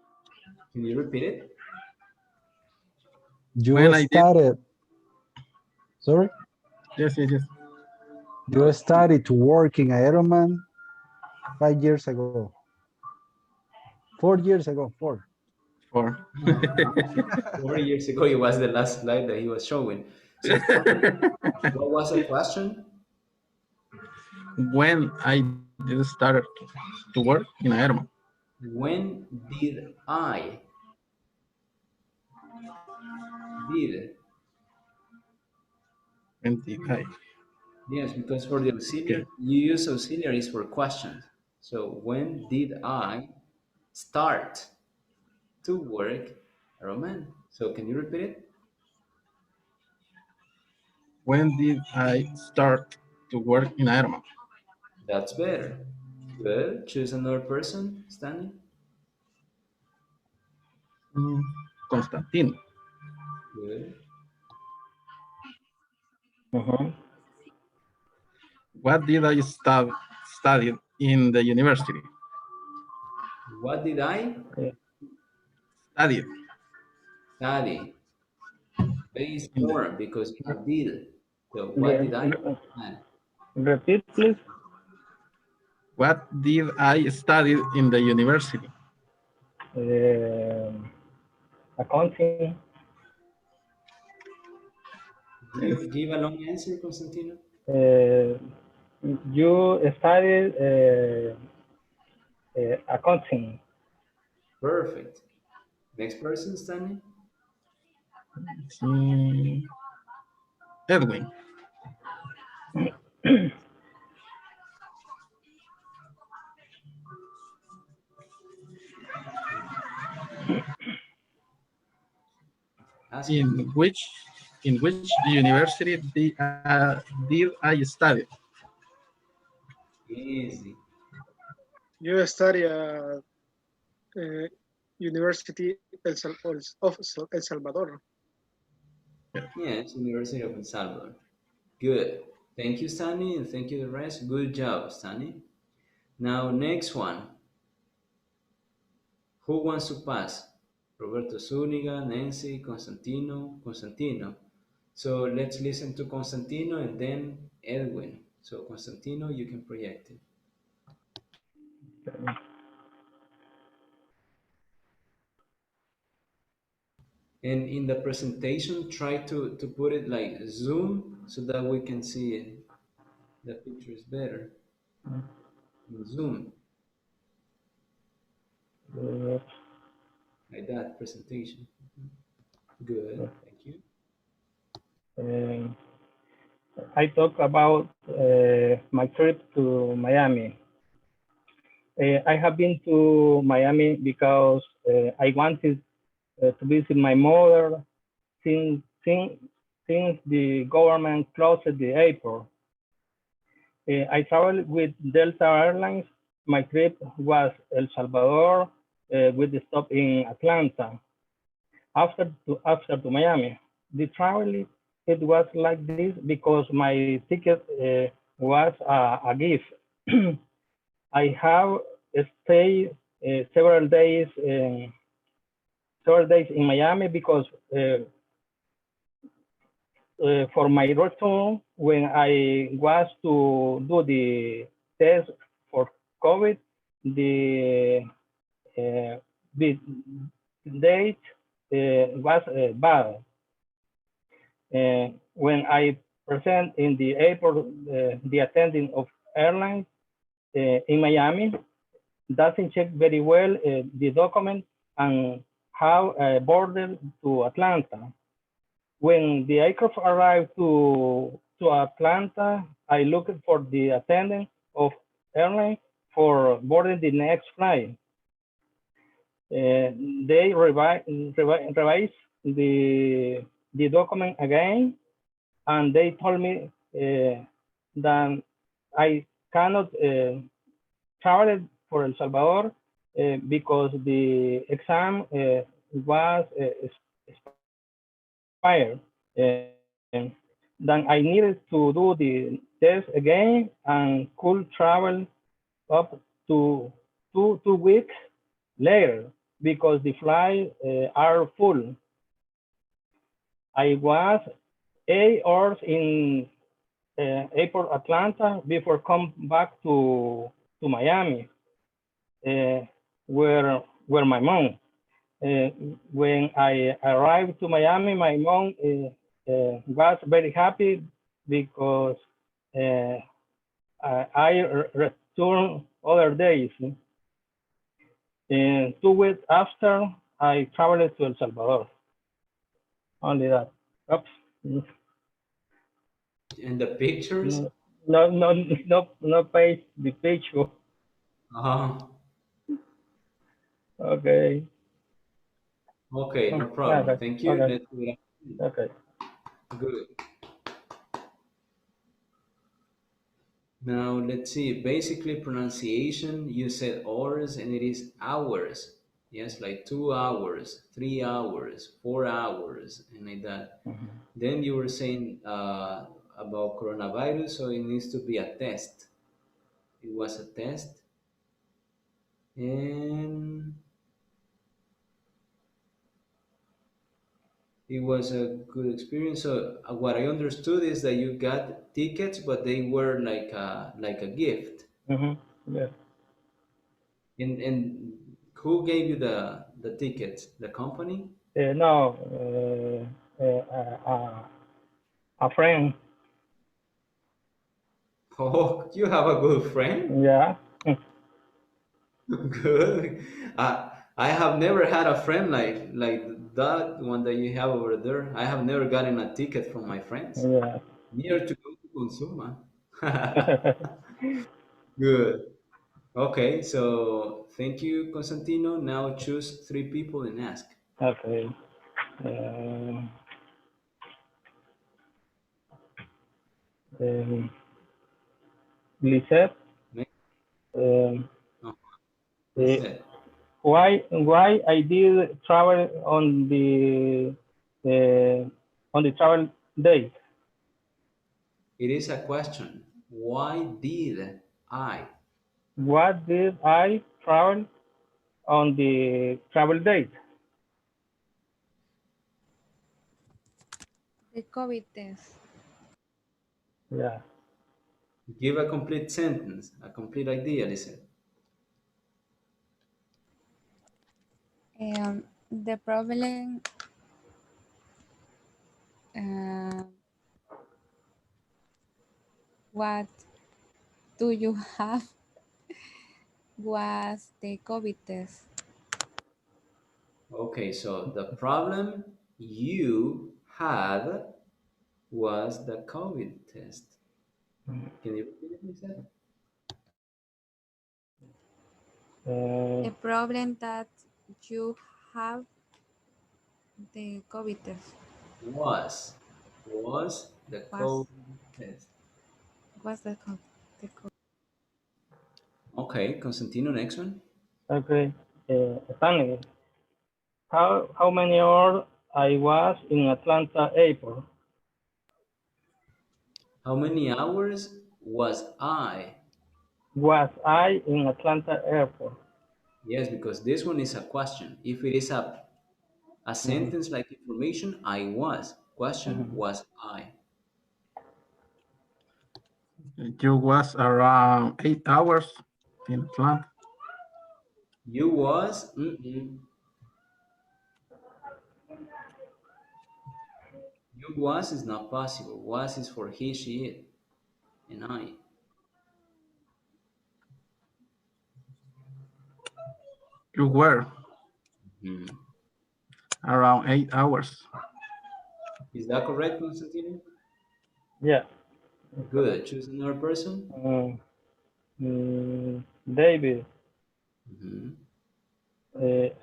Can you repeat it? You started. Sorry? Yes. You started to work in Ironman 5 years ago. 4 years ago. 4. 4 years ago, it was the last slide that he was showing. So, what was the question? When I did start to work in Ironman. When did I? Did. When did I? Yes, because for the auxiliary, you use auxiliaries for questions. So, when did I start to work Ironman? So, can you repeat it? When did I start to work in Ironman? That's better. Good. Choose another person, Stanley. Constantine. Good. What did I study in the university? What did I? Studied. Study. Base In the, form because you have did. So what did I Re- study? Repeat, please. what did I study in the university? Uh, Accounting. Give a long answer, Constantino. Uh, you studied accounting. Perfect. Next person, Stanley. Hmm, Edwin. Ask In him. which university did I study? Easy. You study at University of El Salvador. Yes, University of El Salvador. Good. Thank you, Stanley, and thank you the rest. Good job, Stanley. Now, next one. Who wants to pass? Roberto Zúñiga, Nancy, Constantino, Constantino. So let's listen to Constantino and then Edwin. So Constantino, you can project it. And in the presentation, try to put it like zoom so that we can see it. The picture is better. Zoom, Uh, like that presentation. Good, thank you. um, I talk about my trip to Miami. I have been to Miami because I wanted to visit my mother since, since, since the government closed the airport. I traveled with Delta Airlines. My trip was El Salvador with the stop in Atlanta. After to Miami. The travel it was like this because my ticket was a gift. I have stayed several days in Miami because for my return when I was to do the test for COVID, the the date was bad. When I present in the airport, the attendant of airlines in Miami doesn't check very well the document and how boarded to Atlanta. When the aircraft arrived to Atlanta, I looked for the attendant of airline for boarding the next flight. They revise the document again, and they told me that I cannot travel for El Salvador because the exam was expired. Then I needed to do the test again and could travel up to two weeks later because the flights are full. I was 8 hours in airport Atlanta before come back to Miami, where my mom. Uh, when I arrived to Miami, my mom was very happy because I returned other days. And 2 weeks after, I traveled to El Salvador. Only that. Oops. And the pictures? No page the picture. Uh-huh. Okay. Okay, no problem. Okay. Thank you. Okay. Let's do it. Okay. Good. Now let's see. Basically, pronunciation, you said hours and it is hours. Yes, like 2 hours, 3 hours, 4 hours, and like that. Then you were saying about coronavirus, so it needs to be a test. It was a test. And It was a good experience. So what I understood is that you got tickets, but they were like a gift. Yes. And who gave you the tickets? The company? No, a friend. Oh, you have a good friend. Yeah. Good. I have never had a friend like that one that you have over there. I have never gotten a ticket from my friends. Yeah. Near to go to Consuma. Good. Okay, so thank you, Constantino. Now choose three people and ask. Okay. Um, um, Lisette, Next. um, Oh, uh, Lisette. why I did travel on the travel day? It is a question. Why did I? What did I travel on the travel date? The COVID test. Yeah. Give a complete sentence, a complete idea, Lisette. The problem uh, what do you have was the COVID test. Okay, so the problem you had was the COVID test. Can you repeat it, Lisette? Uh, The problem that you have the COVID test Was the was COVID test. was the COVID. Okay, Constantino, next one. okay. Stanley, how many hours I was in Atlanta airport? How many hours was I? Was I in Atlanta airport? Yes, because this one is a question. If it is a Mhm, sentence like information, I was. Question, mhm. was I? You was around 8 hours in Atlanta. You was? Mm-mm. You was is not possible. Was is for he, she, it, and I. You were Hmm. around 8 hours. Is that correct, Constantino? Yeah, that's correct. Good. Choose another person. David, Hmm.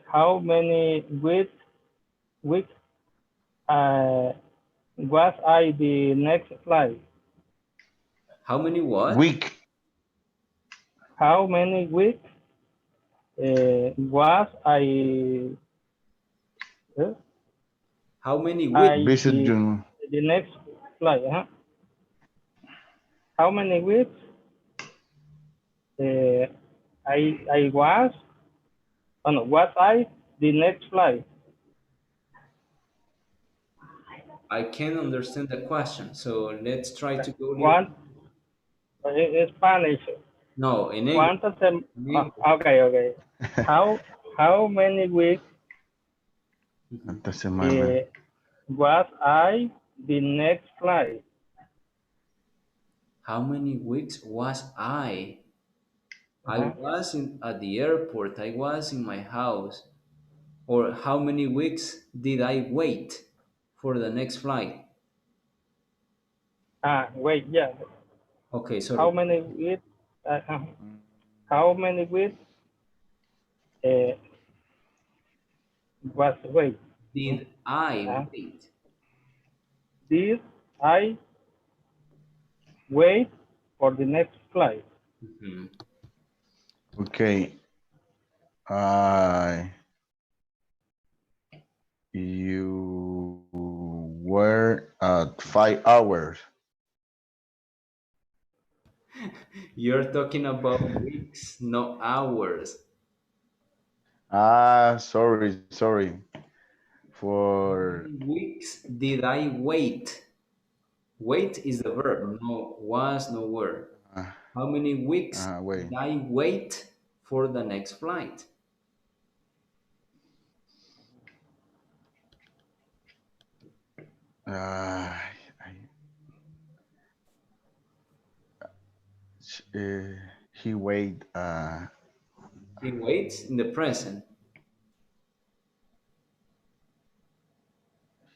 how many weeks uh, was I the next flight? How many what? Week. How many weeks was uh, How many weeks? I Visit you. the next flight? Huh? How many weeks uh, I was? Oh no, was I the next flight? I can't understand the question, so let's try to go a little. One in Spanish. No, in English. ¿Cuántas In English. okay, okay. How many weeks Esta semana. uh, was I the next flight? How many weeks was I? I Uh-huh. was at the airport. I was in my house. Or how many weeks did I wait for the next flight? Wait, yeah. Okay, How so many weeks? How many weeks uh, was wait? Hmm? did I Uh, wait? did I wait for the next flight? Mhm. Okay. I You were at 5 hours. You're talking about weeks, not hours. Sorry. For many weeks did I wait? Wait is the verb, no was, no were. How many weeks wait. did I wait for the next flight? He wait. He waits in the present.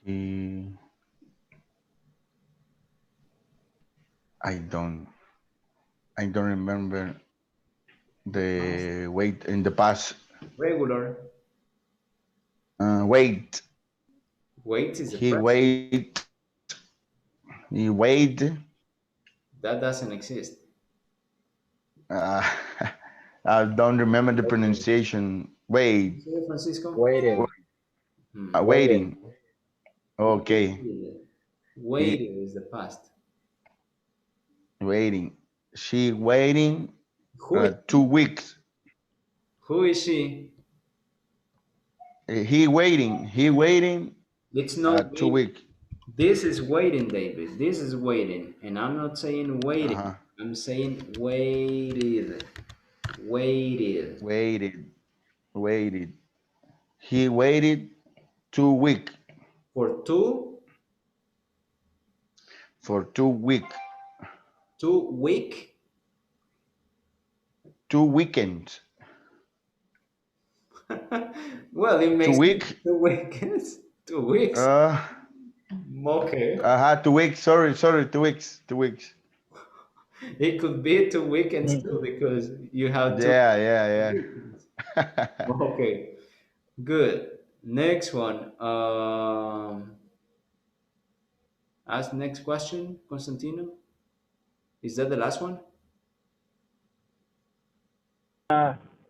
He. I don't. I don't remember the wait in the past. Regular. Wait. Wait is the He present. wait. He wait. That doesn't exist. Uh, I don't remember the Waiting. pronunciation. Wait. Say, Francisco? Waiting. Waiting. Waiting. Okay. He Waited is the past. waiting. She waiting Who is 2 weeks. Who is she? He waiting. He waiting It's not 2 waiting. weeks. This is waiting, David. This is waiting. And I'm not saying waiting. Uh-huh. I'm saying waited. Waited. Waited. Waited. He waited 2 weeks. For two? For 2 weeks. 2 week? 2 weekends. Well, it 2 makes week. 2 weekends. 2 weeks. Okay. 2 weeks. Sorry. 2 weeks. 2 weeks. It could be 2 weekends too because you have two Yeah. weekends. Okay. Good. Next one. Ask next question, Constantino. Is that the last one?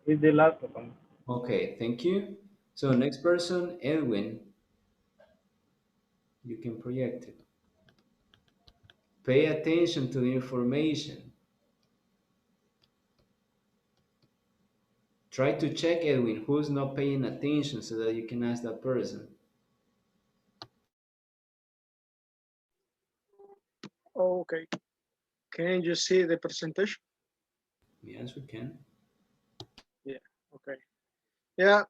Is the last one. Okay, thank you. So next person, Edwin. You can project it. Pay attention to the information. Try to check, Edwin, who's not paying attention so that you can ask that person. Okay. Can you see the presentation? Yes, we can. Yeah. Okay. Yeah.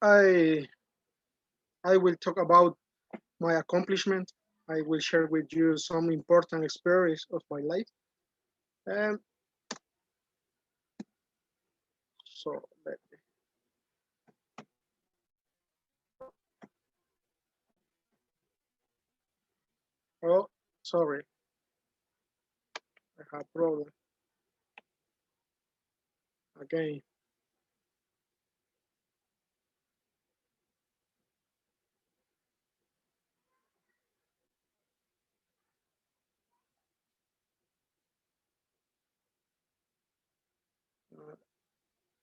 I will talk about my accomplishment. I will share with you some important experience of my life. And so let me. Oh, sorry. I have problem. Again.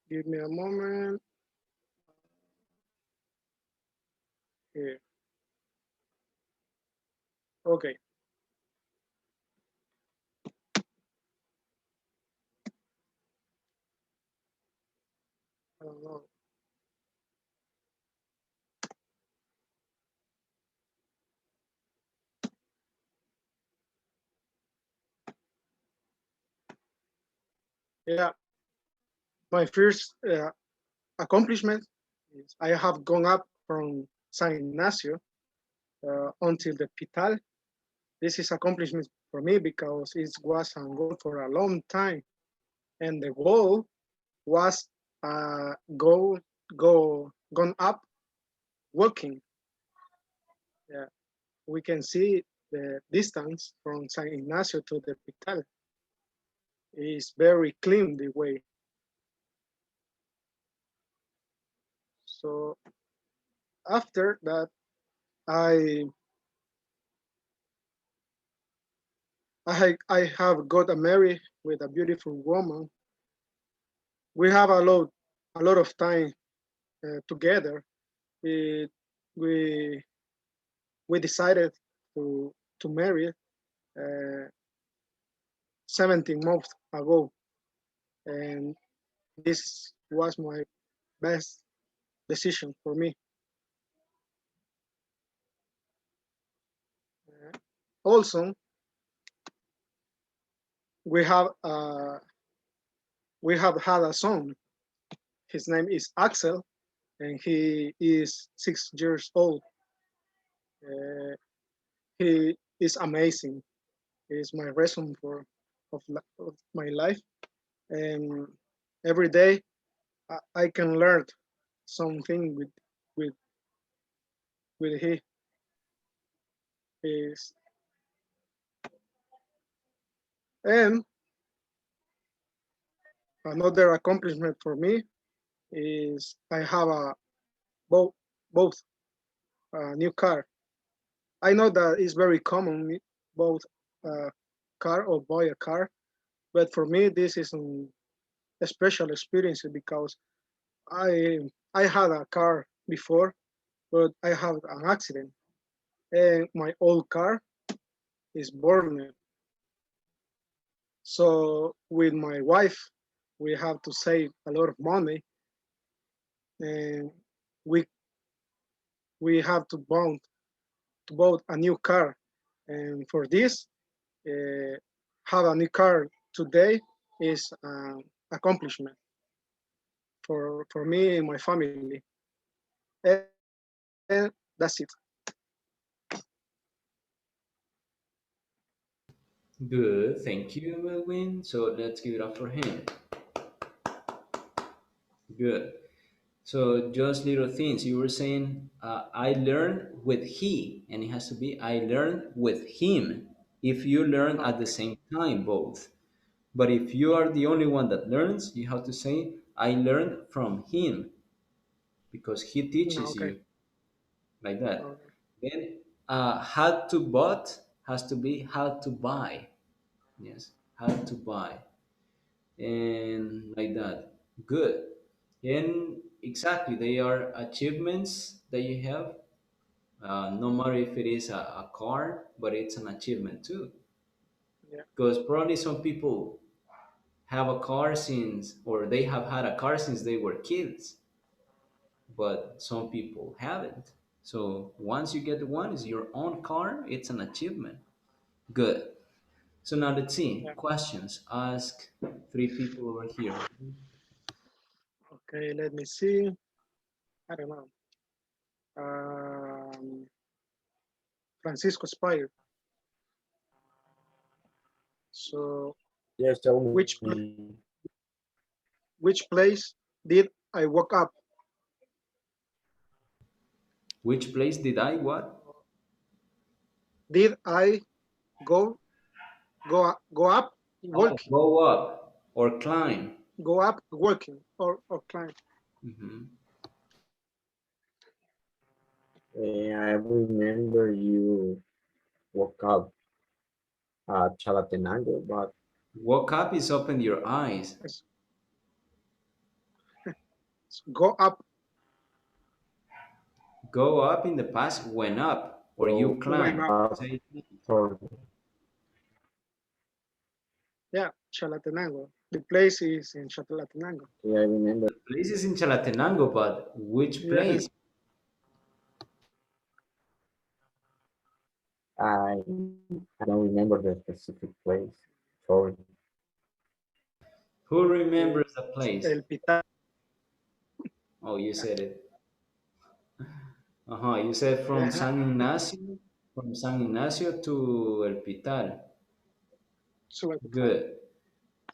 Give me a moment. Here. Okay. I don't know. Yeah. My first accomplishment is I have gone up from San Ignacio until the Pital. This is accomplishment for me because it was a goal for a long time, and the goal was gone up walking. Yeah, we can see the distance from San Ignacio to the Pital. It's very clean the way. So after that, I I have got married with a beautiful woman. We have a lot of time together. We we we decided to marry 17 months ago, and this was my best decision for me. Also, we have had a son. His name is Axel, and he is 6 years old. Uh, he is amazing. He is my reason of my life, and every day I can learn something with with he is. And another accomplishment for me is I have a both both a new car. I know that it's very common both a car or buy a car, but for me this is a special experience because I I had a car before, but I had an accident, and my old car is burned. So with my wife, we have to save a lot of money, and we we have to buy a new car. And for this, uh, have a new car today is an accomplishment for me and my family. And that's it. Good, thank you, Melvin. So let's give it up for him. Good. So just little things. You were saying I learned with he, and it has to be I learned with him. If you learn at the Okay. same time, both. But if you are the only one that learns, you have to say I learned from him because he teaches Okay. you like that. Okay. Then had to bought has to be had to buy. Yes, had to buy, and like that. Good. And exactly, they are achievements that you have. No matter if it is a car, but it's an achievement too. Yeah. Because probably some people have a car since, or they have had a car since they were kids, but some people haven't. So once you get one, is your own car, it's an achievement. Good. So now let's see. Yeah. Questions. Ask three people over here. Okay. Let me see. I don't know. Um, Francisco Spire. So Yes, tell which me. which place did I woke up? Which place did I what? Did I go up Oh, working? go up or climb. Go up working or climb? Hmm. I remember you woke up at Chalatenango, but Woke up is open your eyes. Yes. Go up. Go up in the past went up or go you Went climb. up. up Say for Yeah, Chalatenango. The place is in Chalatenango. I remember place is in Chalatenango, but which Yeah. place? I I don't remember the specific place. Sorry. Who remembers the It's place? El Pital. Oh, you said it. Uh-huh. You said Yeah. From San Ignacio to El Pital. So El Pital. Good.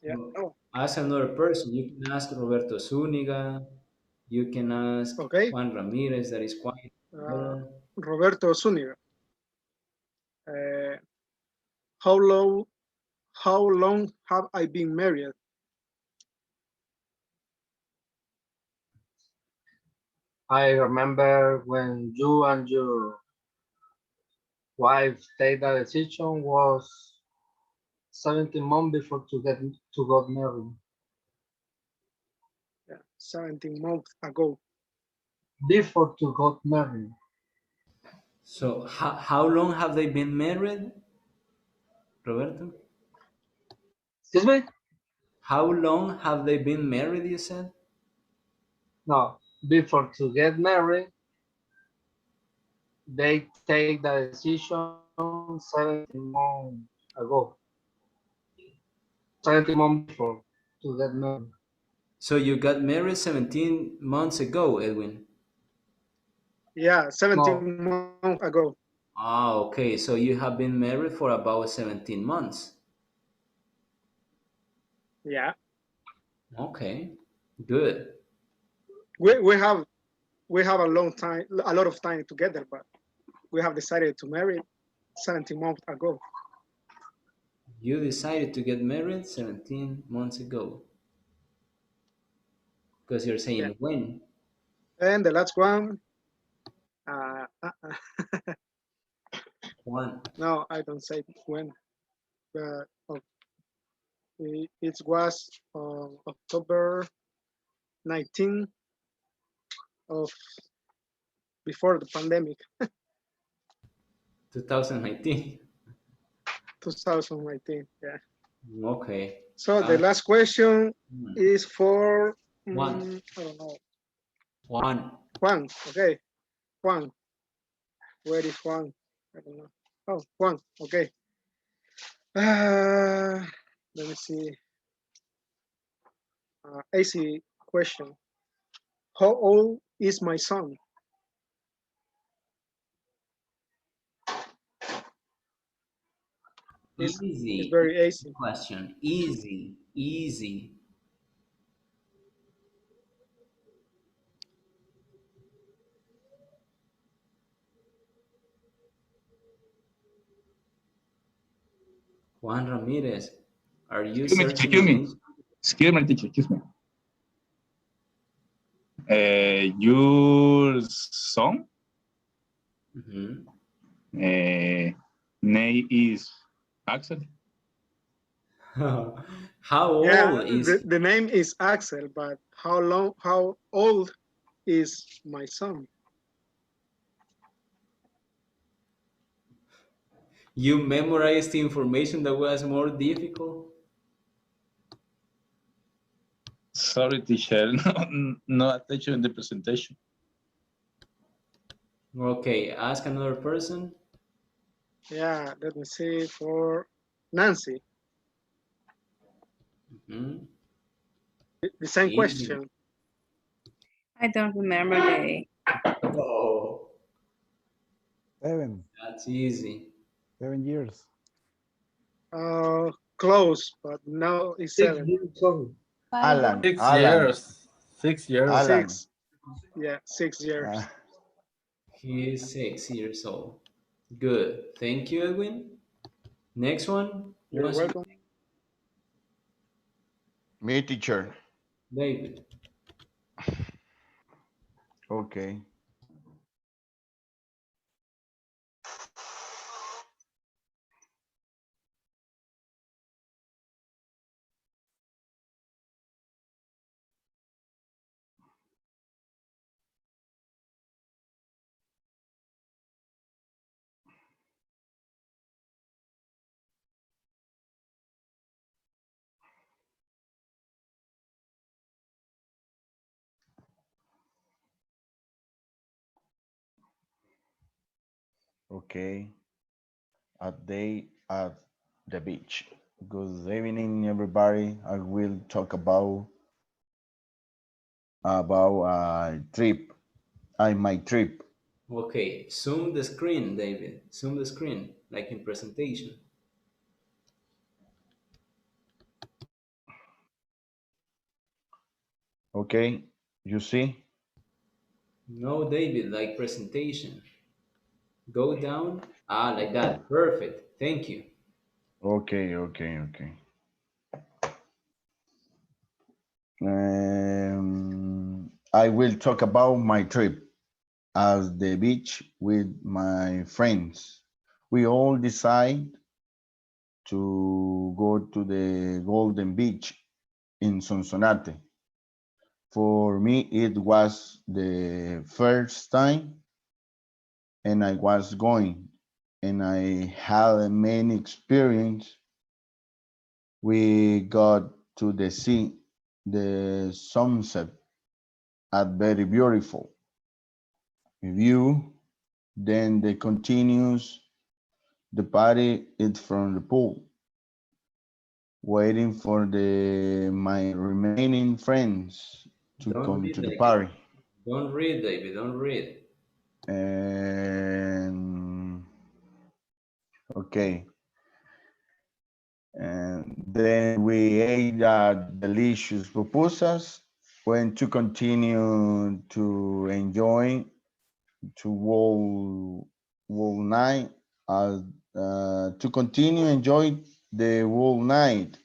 Yeah. So Oh, ask another person. You can ask Roberto Zúñiga. You can ask okay. Juan Ramirez, that is quiet Uh, there. Roberto Zuniga. Uh, how long how long have I been married? I remember when you and your wife take that decision was 17 months before to get married. Yeah, 17 months ago. Before to got married. So how long have they been married, Roberto? Excuse me? How long have they been married, you said? No, before to get married, they take the decision 17 months ago. 17 months before to get married. So you got married 17 months ago, Edwin? Yeah, 17 No, months ago. Ah, okay. So you have been married for about 17 months. Yeah, Okay, good. we, we have we have a lot of time together, but we have decided to marry 17 months ago. You decided to get married 17 months ago because you're Yeah. saying when. And the last one, uh, uh, uh, One. no, I don't say when, but it was October 19 of before the pandemic, 2019. 2019. Yeah. Okay. So the last question Hmm. is for One. I don't know, One. Juan. Okay, Juan. Where is Juan? I don't know. Oh, Juan. Okay. Let me see. Easy question. How old is my son? It's Easy. very easy. Question. Easy. Easy. Juan Ramirez, are you Excuse me, teacher, searching excuse on me. Instagram? Excuse me, teacher, excuse me. Your son Mhm. name is Axel. How Yeah, old is the name is Axel, but how old is my son? you memorized the information that was more difficult? Sorry, teacher, no attention in the presentation. Okay, ask another person. Yeah, let me see for Nancy. Mhm. The same Easy. question. I don't remember the Oh, 7, that's easy. 7 years. Close, but now it's 7. 6 years old. 5 years. Alan, 6 years. 6 years. Alan. 6. Yeah, 6 years. He is 6 years old. Good. Thank you, Edwin. Next one. Who You're wants to welcome. Me, teacher. David. Okay. Okay. A day at the beach. Good evening, everybody. I will talk about a trip. My trip. Okay, zoom the screen, David. Zoom the screen, like in presentation. Okay. You see? No, David, like presentation. Go down. Ah, like that. Perfect. Thank you. Okay. Okay. I will talk about my trip at the beach with my friends. We all decide to go to the Golden Beach in Sonsonate. For me, it was the first time, and I was going, and I had many experience. We got to the sea, the sunset, at very beautiful view. Then the continuous the party is from the pool, waiting for my remaining friends to Don't come read, to the David. party. Don't read, David. Don't read. And okay, and then we ate delicious pupusas. Went to continue to enjoy to whole night. To continue enjoy the whole night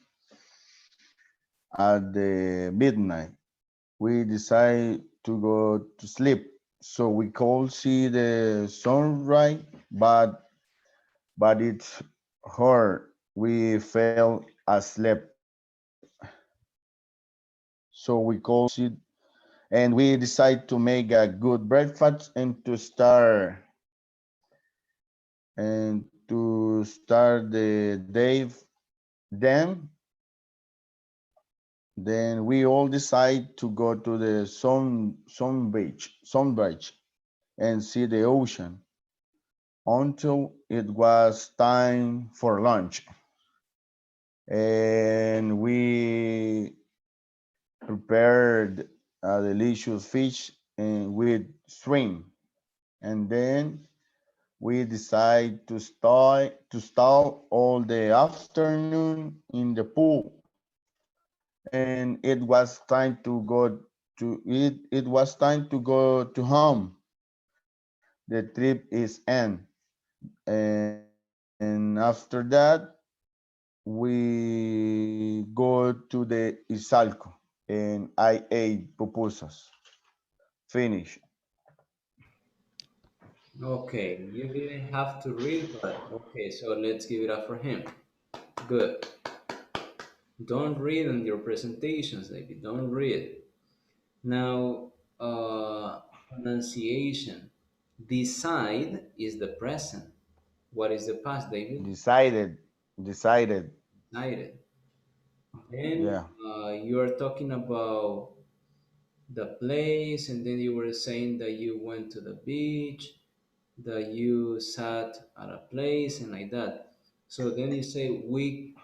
at the midnight. We decide to go to sleep so we could see the sunrise, but it's hard. We fell asleep, so we could see, and we decide to make a good breakfast and to start the day. Then then we all decide to go to the sun beach and see the ocean until it was time for lunch. And we prepared a delicious fish and with shrimp. And then we decide to stay all the afternoon in the pool. And it was time to go to home. The trip is end. And after that, we go to the Izalco and I ate pupusas. Finish. Okay, you didn't have to read, but okay, so let's give it up for him. Good. Don't read on your presentations, David. Don't read. Now, pronunciation. Decide is the present. What is the past, David? Decided. Decided. Then Yeah. you are talking about the place, and then you were saying that you went to the beach, that you sat at a place, and like that. So then you say we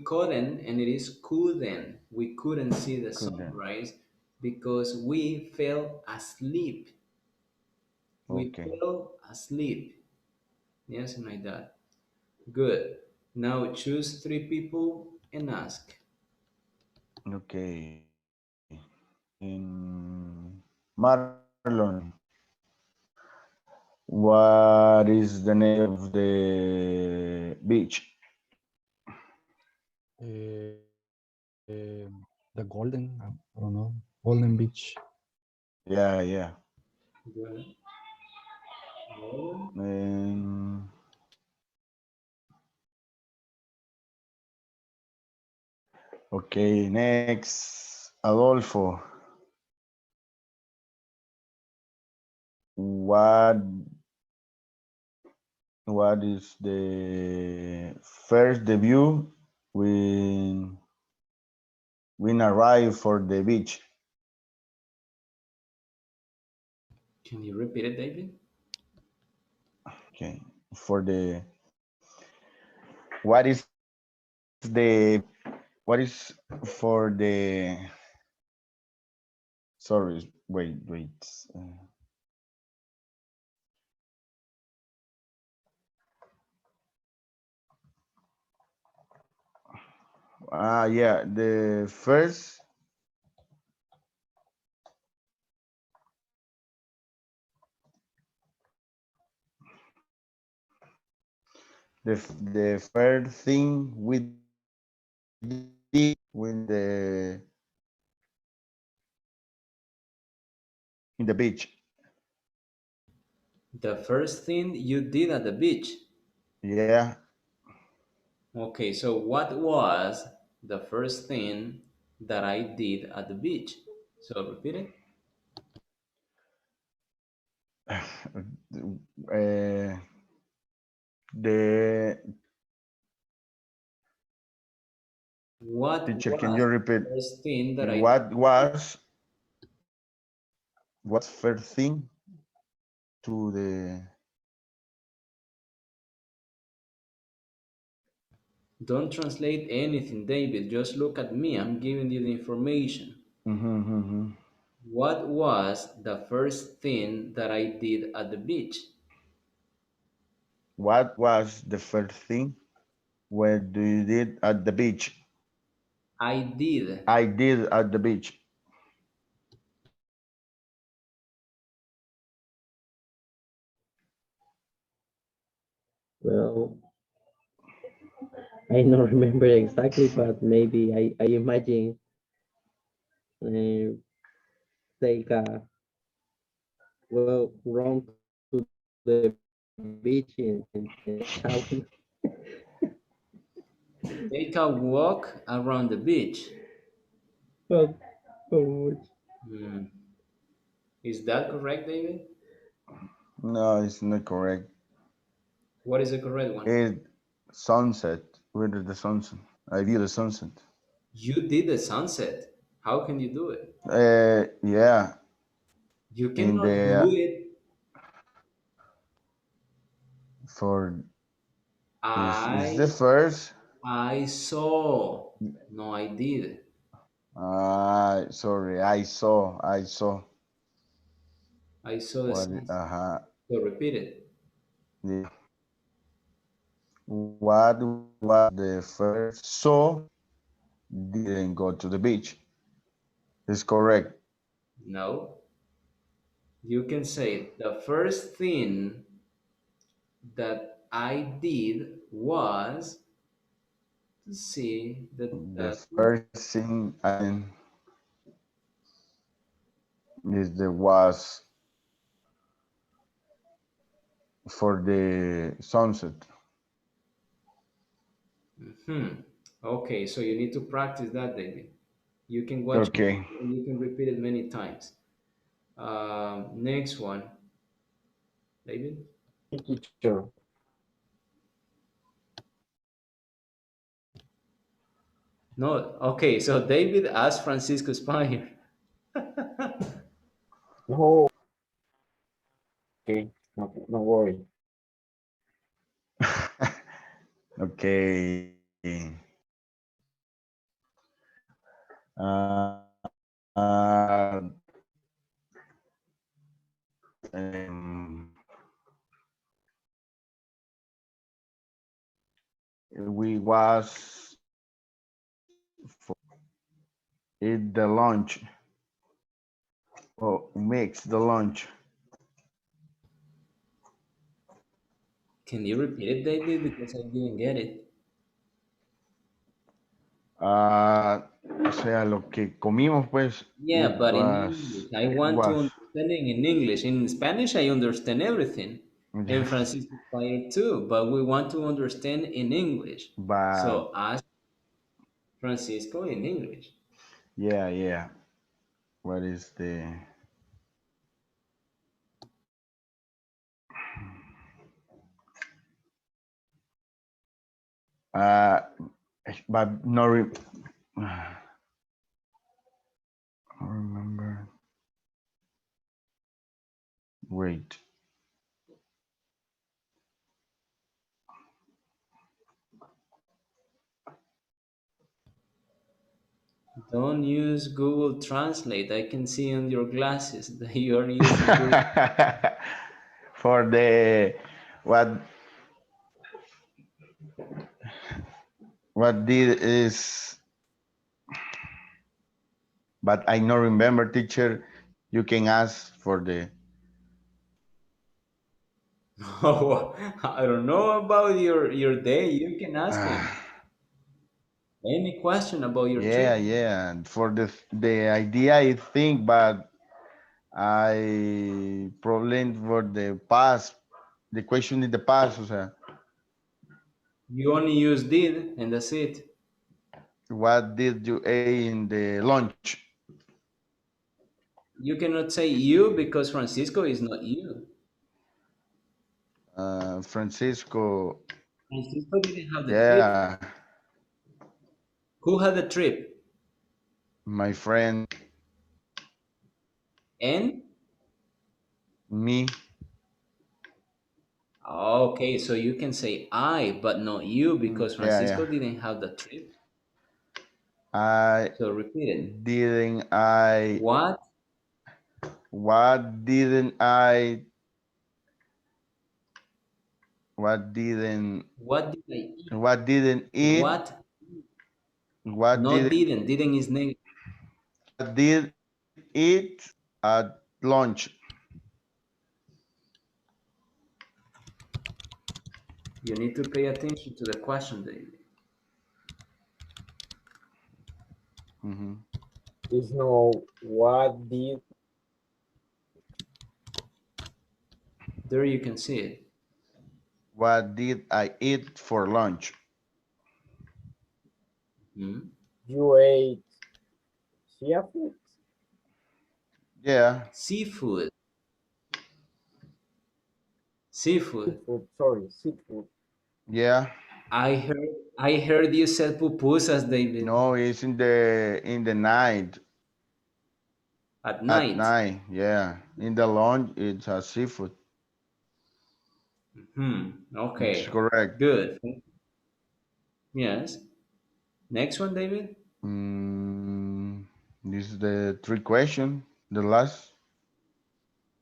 couldn't, and it is couldn't. We couldn't see the Couldn't. sunrise because we fell asleep. We Okay. fell asleep. Yes, and like that. Good. Now choose three people and ask. Okay. Marlon, what is the name of the beach? The Golden, I don't know, Golden Beach. Yeah. Good. Roland? And okay, next, Adolfo. What what is the first debut when arrive for the beach? Can you repeat it, David? Okay. For the what is for the sorry, wait. Yeah, the first thing we did when in the beach. The first thing you did at the beach. Yeah. Okay, so what was the first thing that I did at the beach? So repeat it. uh, the What teacher, can was you the repeat? first thing that I did? What's first thing to the Don't translate anything, David. Just look at me. I'm giving you the information. What was the first thing that I did at the beach? What was the first thing? What do you did at the beach? I did. I did at the beach. Well, I don't remember exactly, but maybe I imagine uh, take a run to the beach in town. Take a walk around the beach. Well, oh, Hmm. Is that correct, David? No, it's not correct. What is the correct one? It sunset. Where did the sunset? I view the sunset. You did the sunset. How can you do it? Yeah, You in cannot do the it. for is the I first. I saw. No, I did. Sorry, I saw. I saw the What? sunset. So repeat it. Yeah. What was the first? So didn't go to the beach. Is correct. No. You can say the first thing that I did was to see The first thing I is the was for the sunset. Okay, so you need to practice that, David. You can watch it Okay. and you can repeat it many times. Next one, David. teacher. No, okay, so David asked Francisco Spire. No, okay, no worry. Okay. Uh, um, we was for eat the lunch. Oh, mix the lunch. Can you repeat it, David? Because I didn't get it. O sea, lo que comimos, pues, Yeah, but in English, I it want to was, understand it in English. In Spanish, I understand everything, and Francisco Spire too. But we want to understand in English. but So ask Francisco in English. yeah. What is the, uh, but no, I remember. Wait. Don't use Google Translate. I can see on your glasses that you are using Google. For the what did is, but I don't remember, teacher. You can ask for the Oh, I don't know about your day. You can ask him any question about your trip. yeah. For the idea I think, but I problem for the past. The question in the past, o sea, You only use did, and that's it. what did you eat in the lunch? You cannot say you because Francisco is not you. Francisco, Francisco didn't have the trip. yeah, Who had the trip? my friend, And me, Okay, so you can say I, but not you, because Yeah, Francisco yeah. didn't have the trip. I So repeat it. didn't I What? what didn't I what didn't What did I eat? what didn't eat What? what Not didn't didn't. Didn't is negative. what did eat at lunch? You need to pay attention to the question, David. Mhm. Is no what did There you can see it. What did I eat for lunch? Hmm? you ate seafood? Yeah. Seafood. Seafood. Seafood, sorry, seafood. Yeah. I heard you said pupusas, David, No, it's in the night. at At night. night, yeah. In the lunch, it's a seafood. It's Okay. correct. Good. Yes. Next one, David. Mm, this is the three question. The last.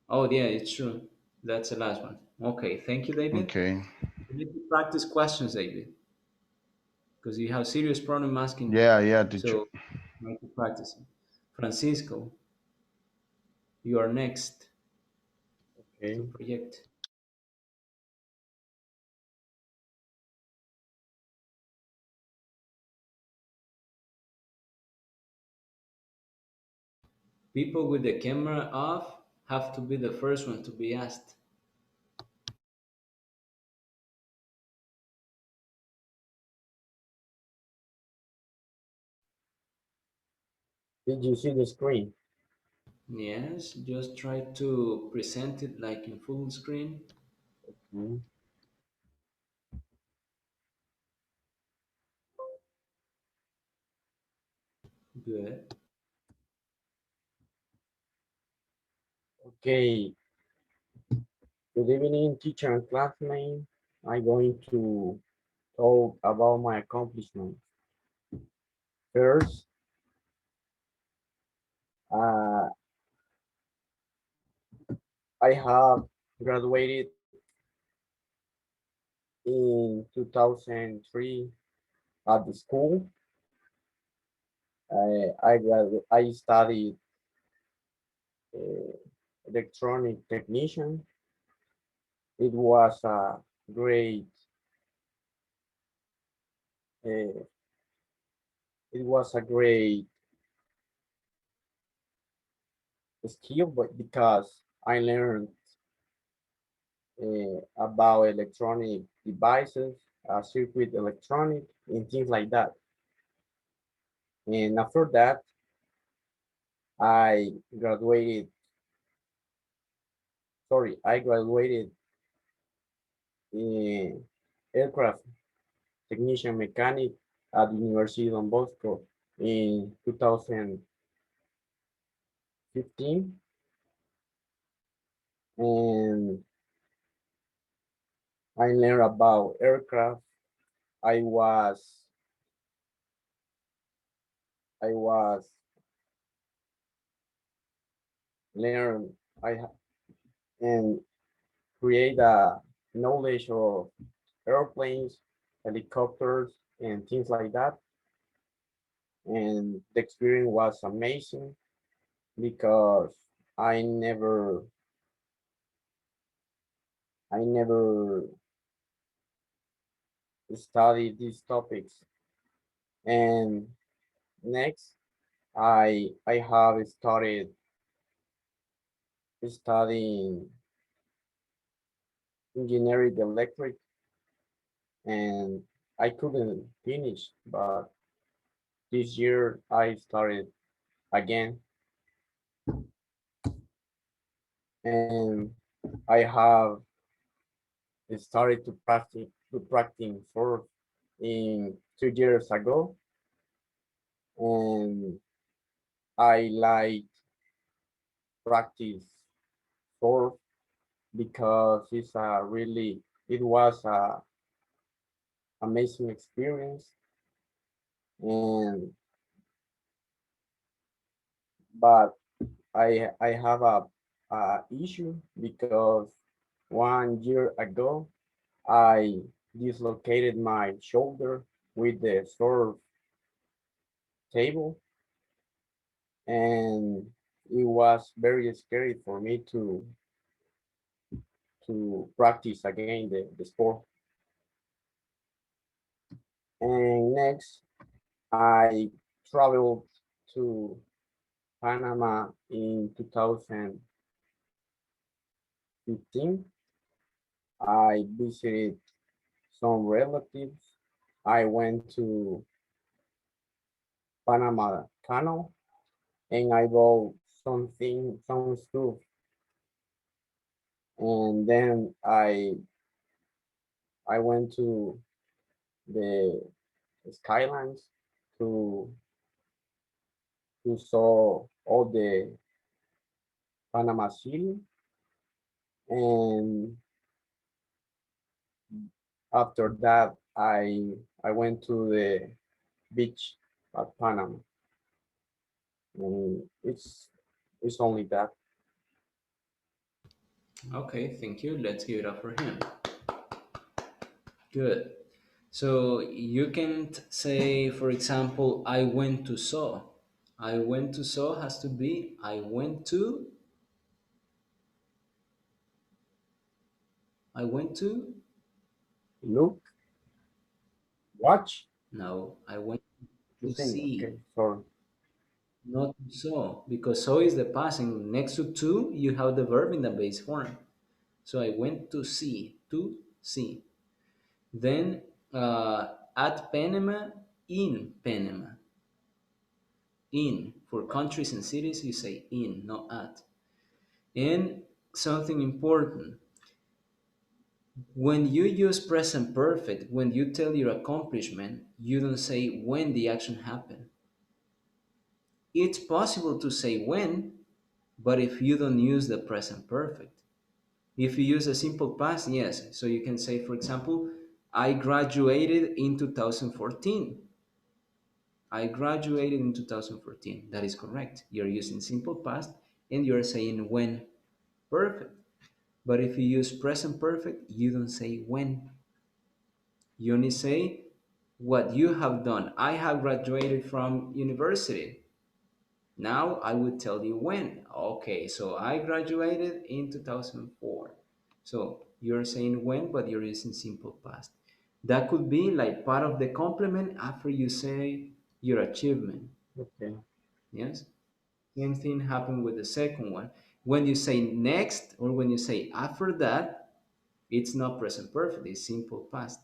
Oh, yeah, it's true. That's the last one. Okay. Thank you, David. Okay. You need to practice questions, David, because you have serious problem asking. Yeah, yeah, teacher. So you need to practice. Francisco, you are next to Okay. project. People with the camera off have to be the first one to be asked. Did you see the screen? Yes, just try to present it like in full screen. Hmm. Good. Okay. Good evening, teacher and classmate. I'm going to talk about my accomplishments. First, uh, I have graduated in 2003 at the school. I studied uh, electronic technician. It was a great uh, it was a great skill, but because I learned about electronic devices, circuit electronic, and things like that. And after that, I graduated. Sorry, I graduated in aircraft technician mechanic at the University of Don Bosco in 2015, and I learned about aircraft. I was I was learn I and create a knowledge of airplanes, helicopters, and things like that. And the experience was amazing because I never I never studied these topics. And next, I have started studying engineering electric, and I couldn't finish, but this year I started again, and I have started to practice for in 2 years ago, and I like practice for because it's a really It was a amazing experience, and but I have a issue because 1 year ago I dislocated my shoulder with the surf table, and it was very scary for me to practice again the sport. And next, I traveled to Panama in 2015. I visited some relatives. I went to Panama Canal and I bought some stuff. And then I went to the skylines to saw all the Panama City. And after that, I went to the beach at Panama. And it's only that. Okay, thank you. Let's give it up for him. Good. So you can say, for example, I went to saw. I went to saw has to be I went to Look, watch, no, I went to to see. Okay, see, sorry. not to saw, because saw is the past, and next to you have the verb in the base form. So I went to see. Then at Panama, in Panama. In. For countries and cities, you say in, not at. And something important, when you use present perfect, when you tell your accomplishment, you don't say when the action happened. It's possible to say when, but if you don't use the present perfect. If you use a simple past, yes. So you can say, for example, I graduated in 2014. I graduated in 2014. That is correct. You're using simple past and you're saying when. Perfect. But if you use present perfect, you don't say when. You only say what you have done. I have graduated from university. Now I would tell you when. Okay, so I graduated in 2004. So you're saying when, but you're using simple past. That could be like part of the complement after you say your achievement. Okay. Yes? Same thing happened with the second one. When you say next or when you say after that, it's not present perfect, it's simple past.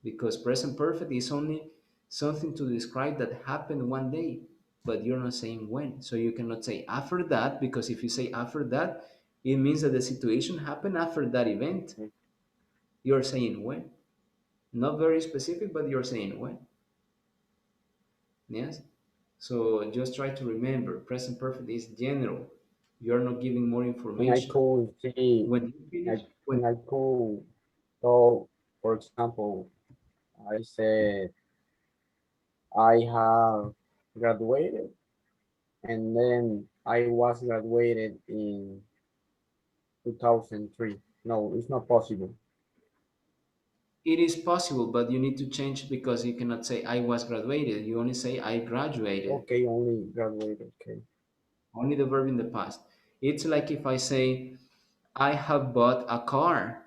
Because present perfect is only something to describe that happened one day, but you're not saying when. So you cannot say after that, because if you say after that, it means that the situation happened after that event. Okay. You're saying when. Not very specific, but you're saying when. Yes? So just try to remember present perfect is general. You're not giving more And I information. could see, When you finish, when and I could, so for example, I said I have graduated, and then I was graduated in 2003. No, it's not possible. it is possible, but you need to change because you cannot say I was graduated. You only say I graduated. Okay, only graduated. Okay. Only the verb in the past. It's like if I say I have bought a car.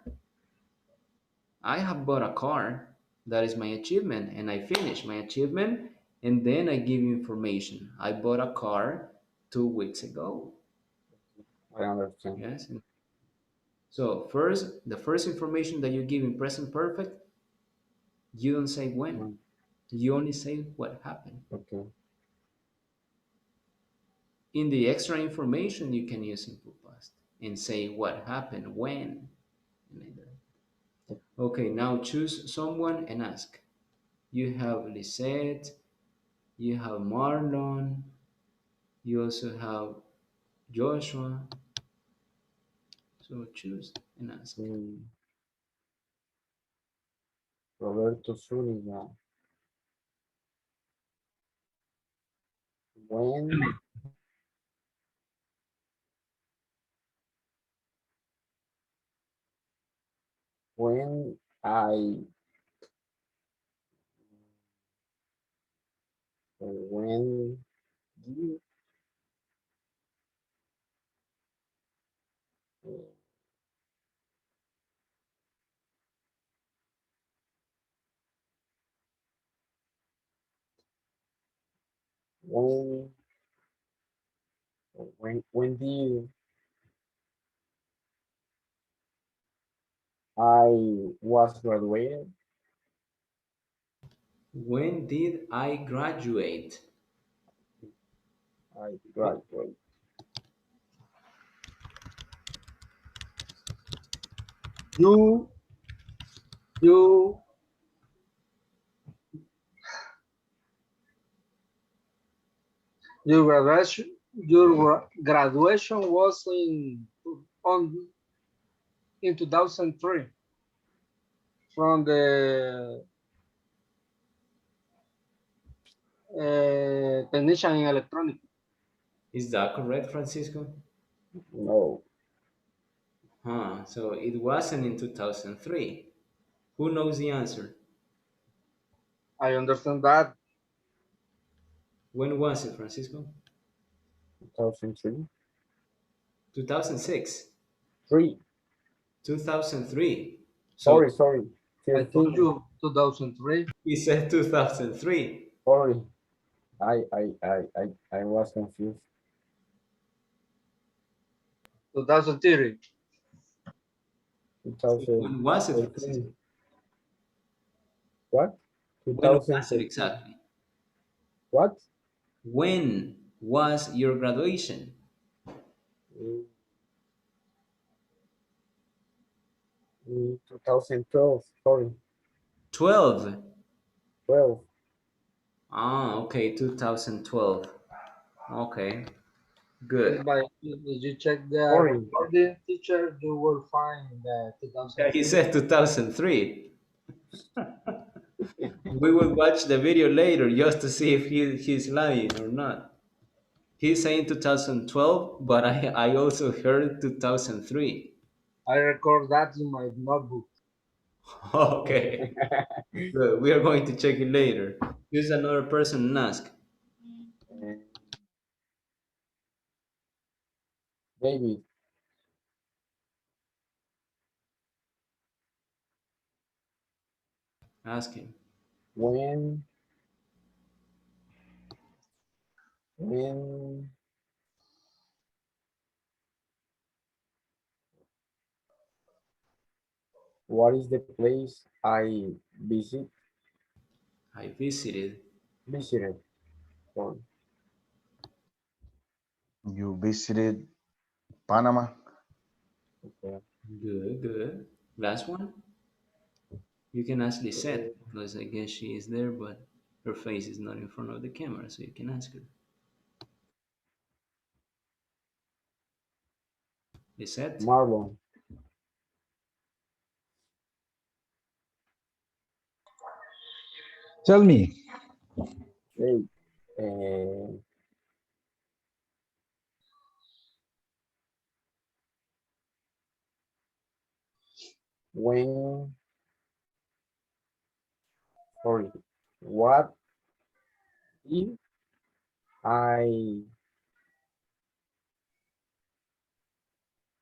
I have bought a car. That is my achievement, and I finish my achievement, and then I give you information. I bought a car 2 weeks ago. I understand. Yes. So first, the first information that you give in present perfect, you don't say when. Mm, You only say what happened. okay. In the extra information, you can use simple past and say what happened, when. Okay, now choose someone and ask. You have Lisette, you have Marlon, you also have Joshua. So choose and ask. Mm. Roberto Zúñiga. When when I when you when when did I was graduated? When did I graduate? I graduated. You you your graduation was in 2003 from the technician in electronics. Is that correct, Francisco? no So it wasn't in 2003. Who knows the answer? I understand that. When was it, Francisco? 2003 2006. three 2003. So sorry I told 13 you 2003. he said 2003. sorry I was confused. 2003. So when was it, Francisco? 2013 what When was it 2013 exactly? what When was your graduation? in, in 2012 sorry 12. 12 Okay, 2012. Okay, good. If you check the sorry recording, teacher, you will find the Yeah, he 2003. said 2003. We will watch the video later just to see if he's lying or not. He's saying 2012, but I also heard 2003. I record that in my notebook. Okay, good. We are going to check it later. Here's another person and ask. David Ask him. when when what is the place I I visited. visited sorry You visited Panama. okay. Good, good. Last one? You can ask Lisette because I guess she is there, but her face is not in front of the camera, so you can ask her. Lisette? Marlon Tell me, hey uh, when sorry what if I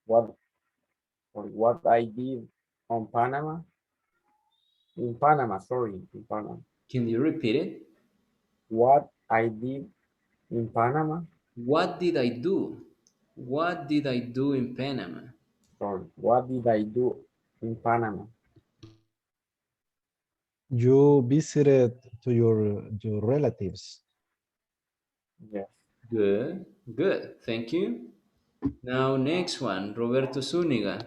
what what I did on Panama in Panama sorry in Panama Can you repeat it? what I did in Panama What did I do? What did I do in Panama? sorry what did I do in Panama you visited to your relatives. yes Good, good. Thank you. Now, next one, Roberto Zúñiga.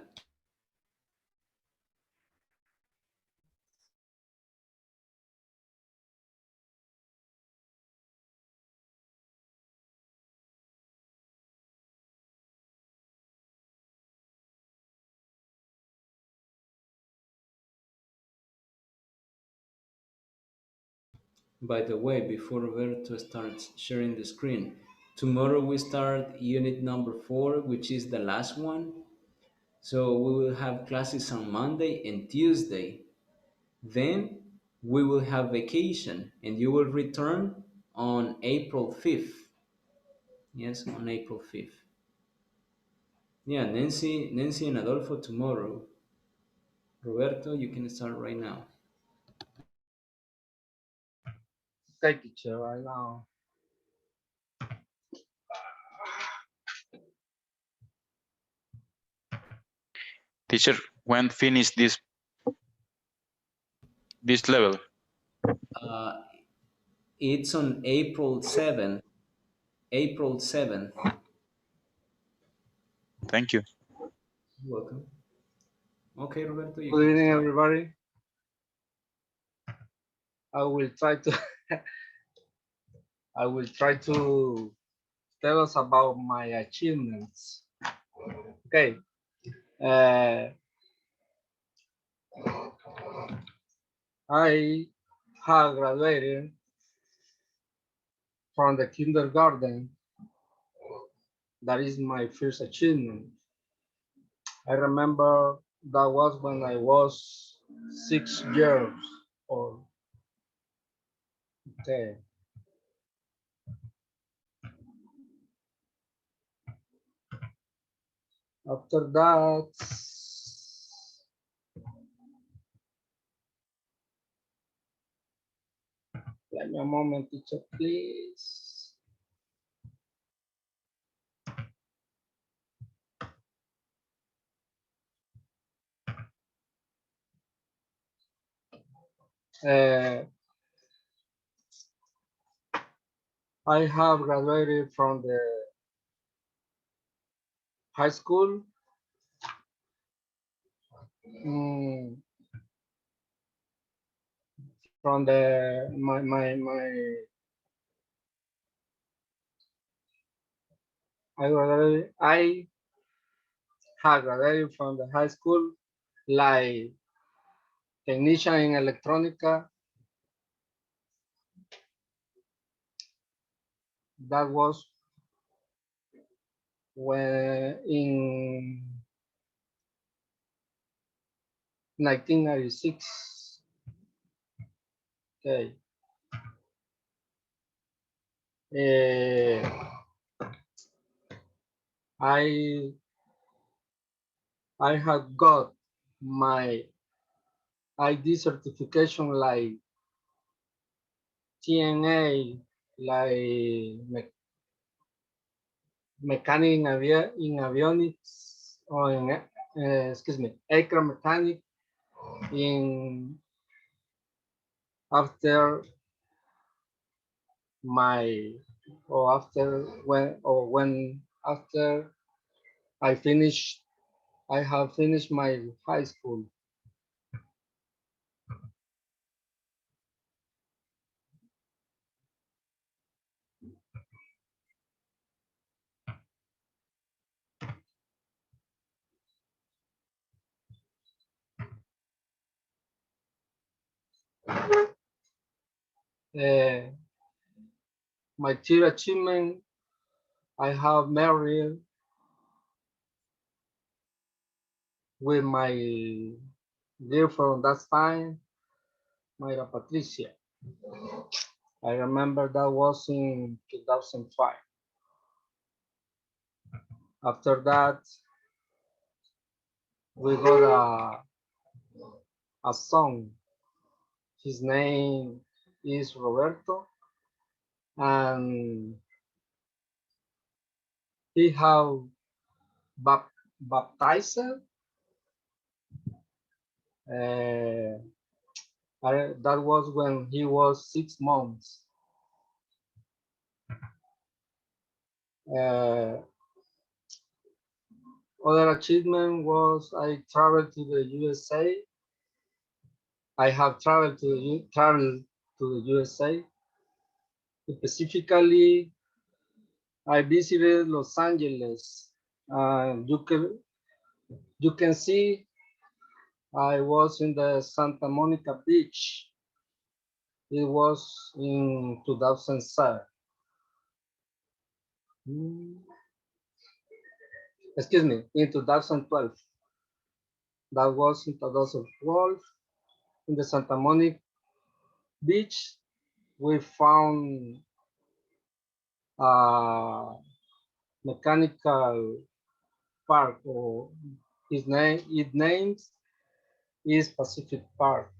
By the way, before Roberto starts sharing the screen, tomorrow we start unit number 4, which is the last one. So we will have classes on Monday and Tuesday. Then we will have vacation and you will return on April 5th. Yes, on April 5th. Yeah, Nancy and Adolfo tomorrow. Roberto, you can start right now. Okay, teacher, right now. Teacher, when finish this level? Uh, it's on April 7th. April 7th. Thank you. You're welcome. Okay, Roberto, you Good can evening, start. everybody. I will try to I will try to tell us about my achievements. Okay. I have graduated from the kindergarten. That is my first achievement. I remember that was when I was 6 years old. Okay. After that, let me a moment, teacher, please. I have graduated from the high school. From the I have graduated from the high school like technician in electronica. That was when in 1996. Okay. I had got my ID certification like TNA, like mechanic in avionics, or in, excuse me, aircraft mechanic in after my or after when after I have finished my high school. My third achievement, I have married with my girlfriend that time, Mayra Patricia. I remember that was in 2005. After that, we got a son. His name is Roberto, and he have baptized. That was when he was 6 months. Other achievement was I traveled to the USA. I have traveled to the USA. Specifically, I visited Los Angeles. You can see I was in the Santa Monica Beach. It was in 2007. Excuse me, in 2012. That was in 2012 in the Santa Monica Beach. We found a mechanical park, or its name is Pacific Park.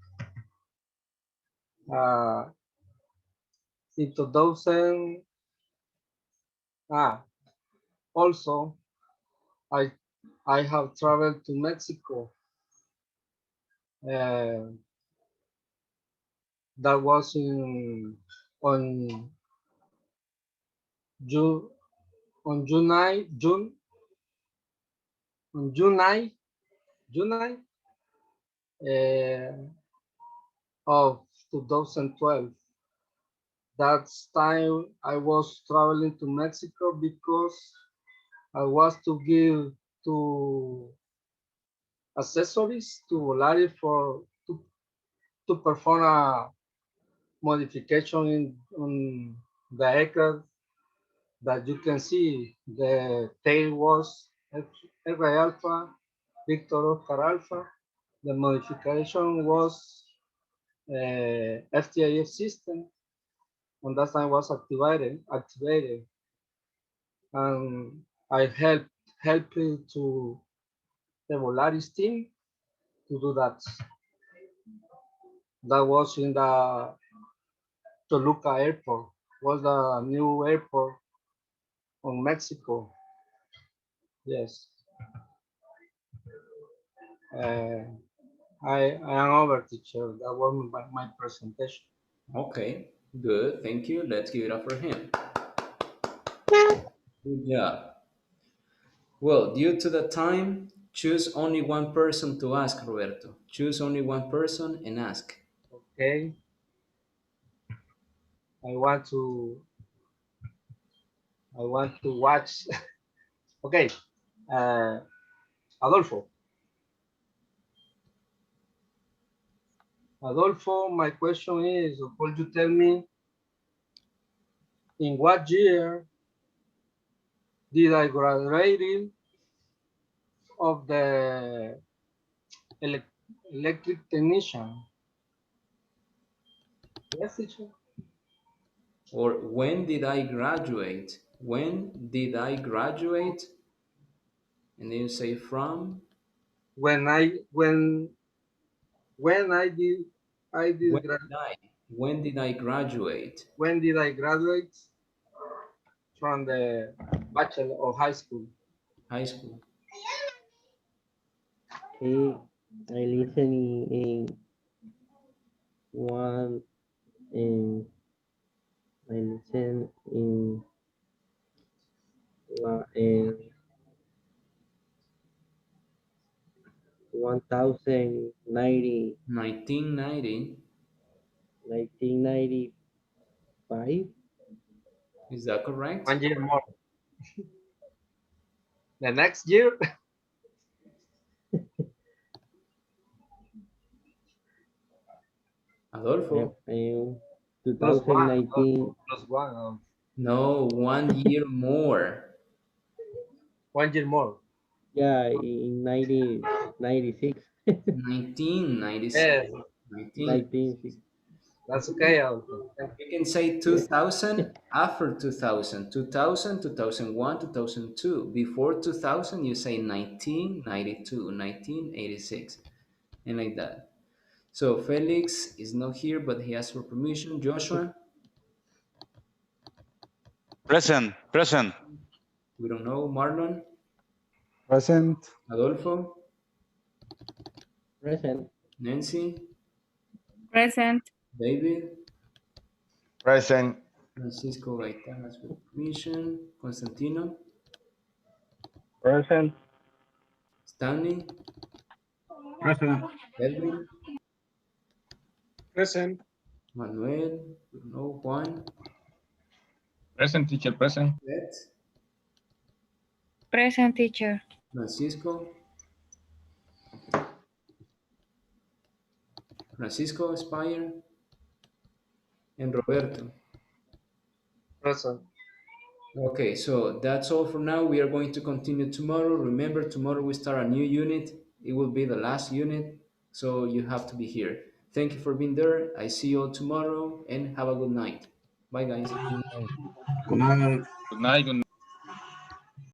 In 2000, also I have traveled to Mexico. That was on June on July of 2012. That time I was traveling to Mexico because I was to give to accessories to Volaris to perform a modification on the aircraft that you can see. The tail was R Alpha, Victor Oscar Alpha. The modification was FTIF system, and that time was activated, and I helped to the Volaris team to do that. That was in the Toluca airport, was the new airport on Mexico. Yes. I am over, teacher. That was my presentation. Okay, good. Thank you. Let's give it up for him. Good job. Well, due to the time, choose only one person to ask, Roberto. Choose only one person and ask. Okay. I want to watch. Okay. Adolfo. Adolfo, my question is, could you tell me in what year did I graduate of the electric technician? Yes, teacher. Or when did I graduate? When did I graduate? And then you say from. When I did When did graduate. I? When did I graduate? When did I graduate from the bachelor or high school? High school. Okay, I listen in one, and I listen in 1090, 1990. 1995. Is that correct? 1 year more. The next year? Adolfo? Plus one. 2019. Plus one. No, 1 year more. 1 year more. Yeah, in 1996. 1996. Yes, 1996. that's okay. Adolfo. You can say 2000 after 2000. 2000, 2001, 2002. Before 2000, you say 1992, 1986, and like that. So Felix is not here, but he asked for permission. Joshua? Present, present. We don't know. Marlon? Present. Adolfo? Present. Nancy? Present. David? Present. Francisco Gaitán asked for permission. Constantino? Present. Stanley? Present. Edwin? Present. Manuel? We don't know. Juan? Present, teacher, present. Beth? Present, teacher. Francisco? Francisco Spire? and Roberto. Present. Okay, so that's all for now. We are going to continue tomorrow. Remember, tomorrow we start a new unit. It will be the last unit, so you have to be here. Thank you for being there. I see you all tomorrow, and have a good night. Bye, guys. Good night. Good night. Good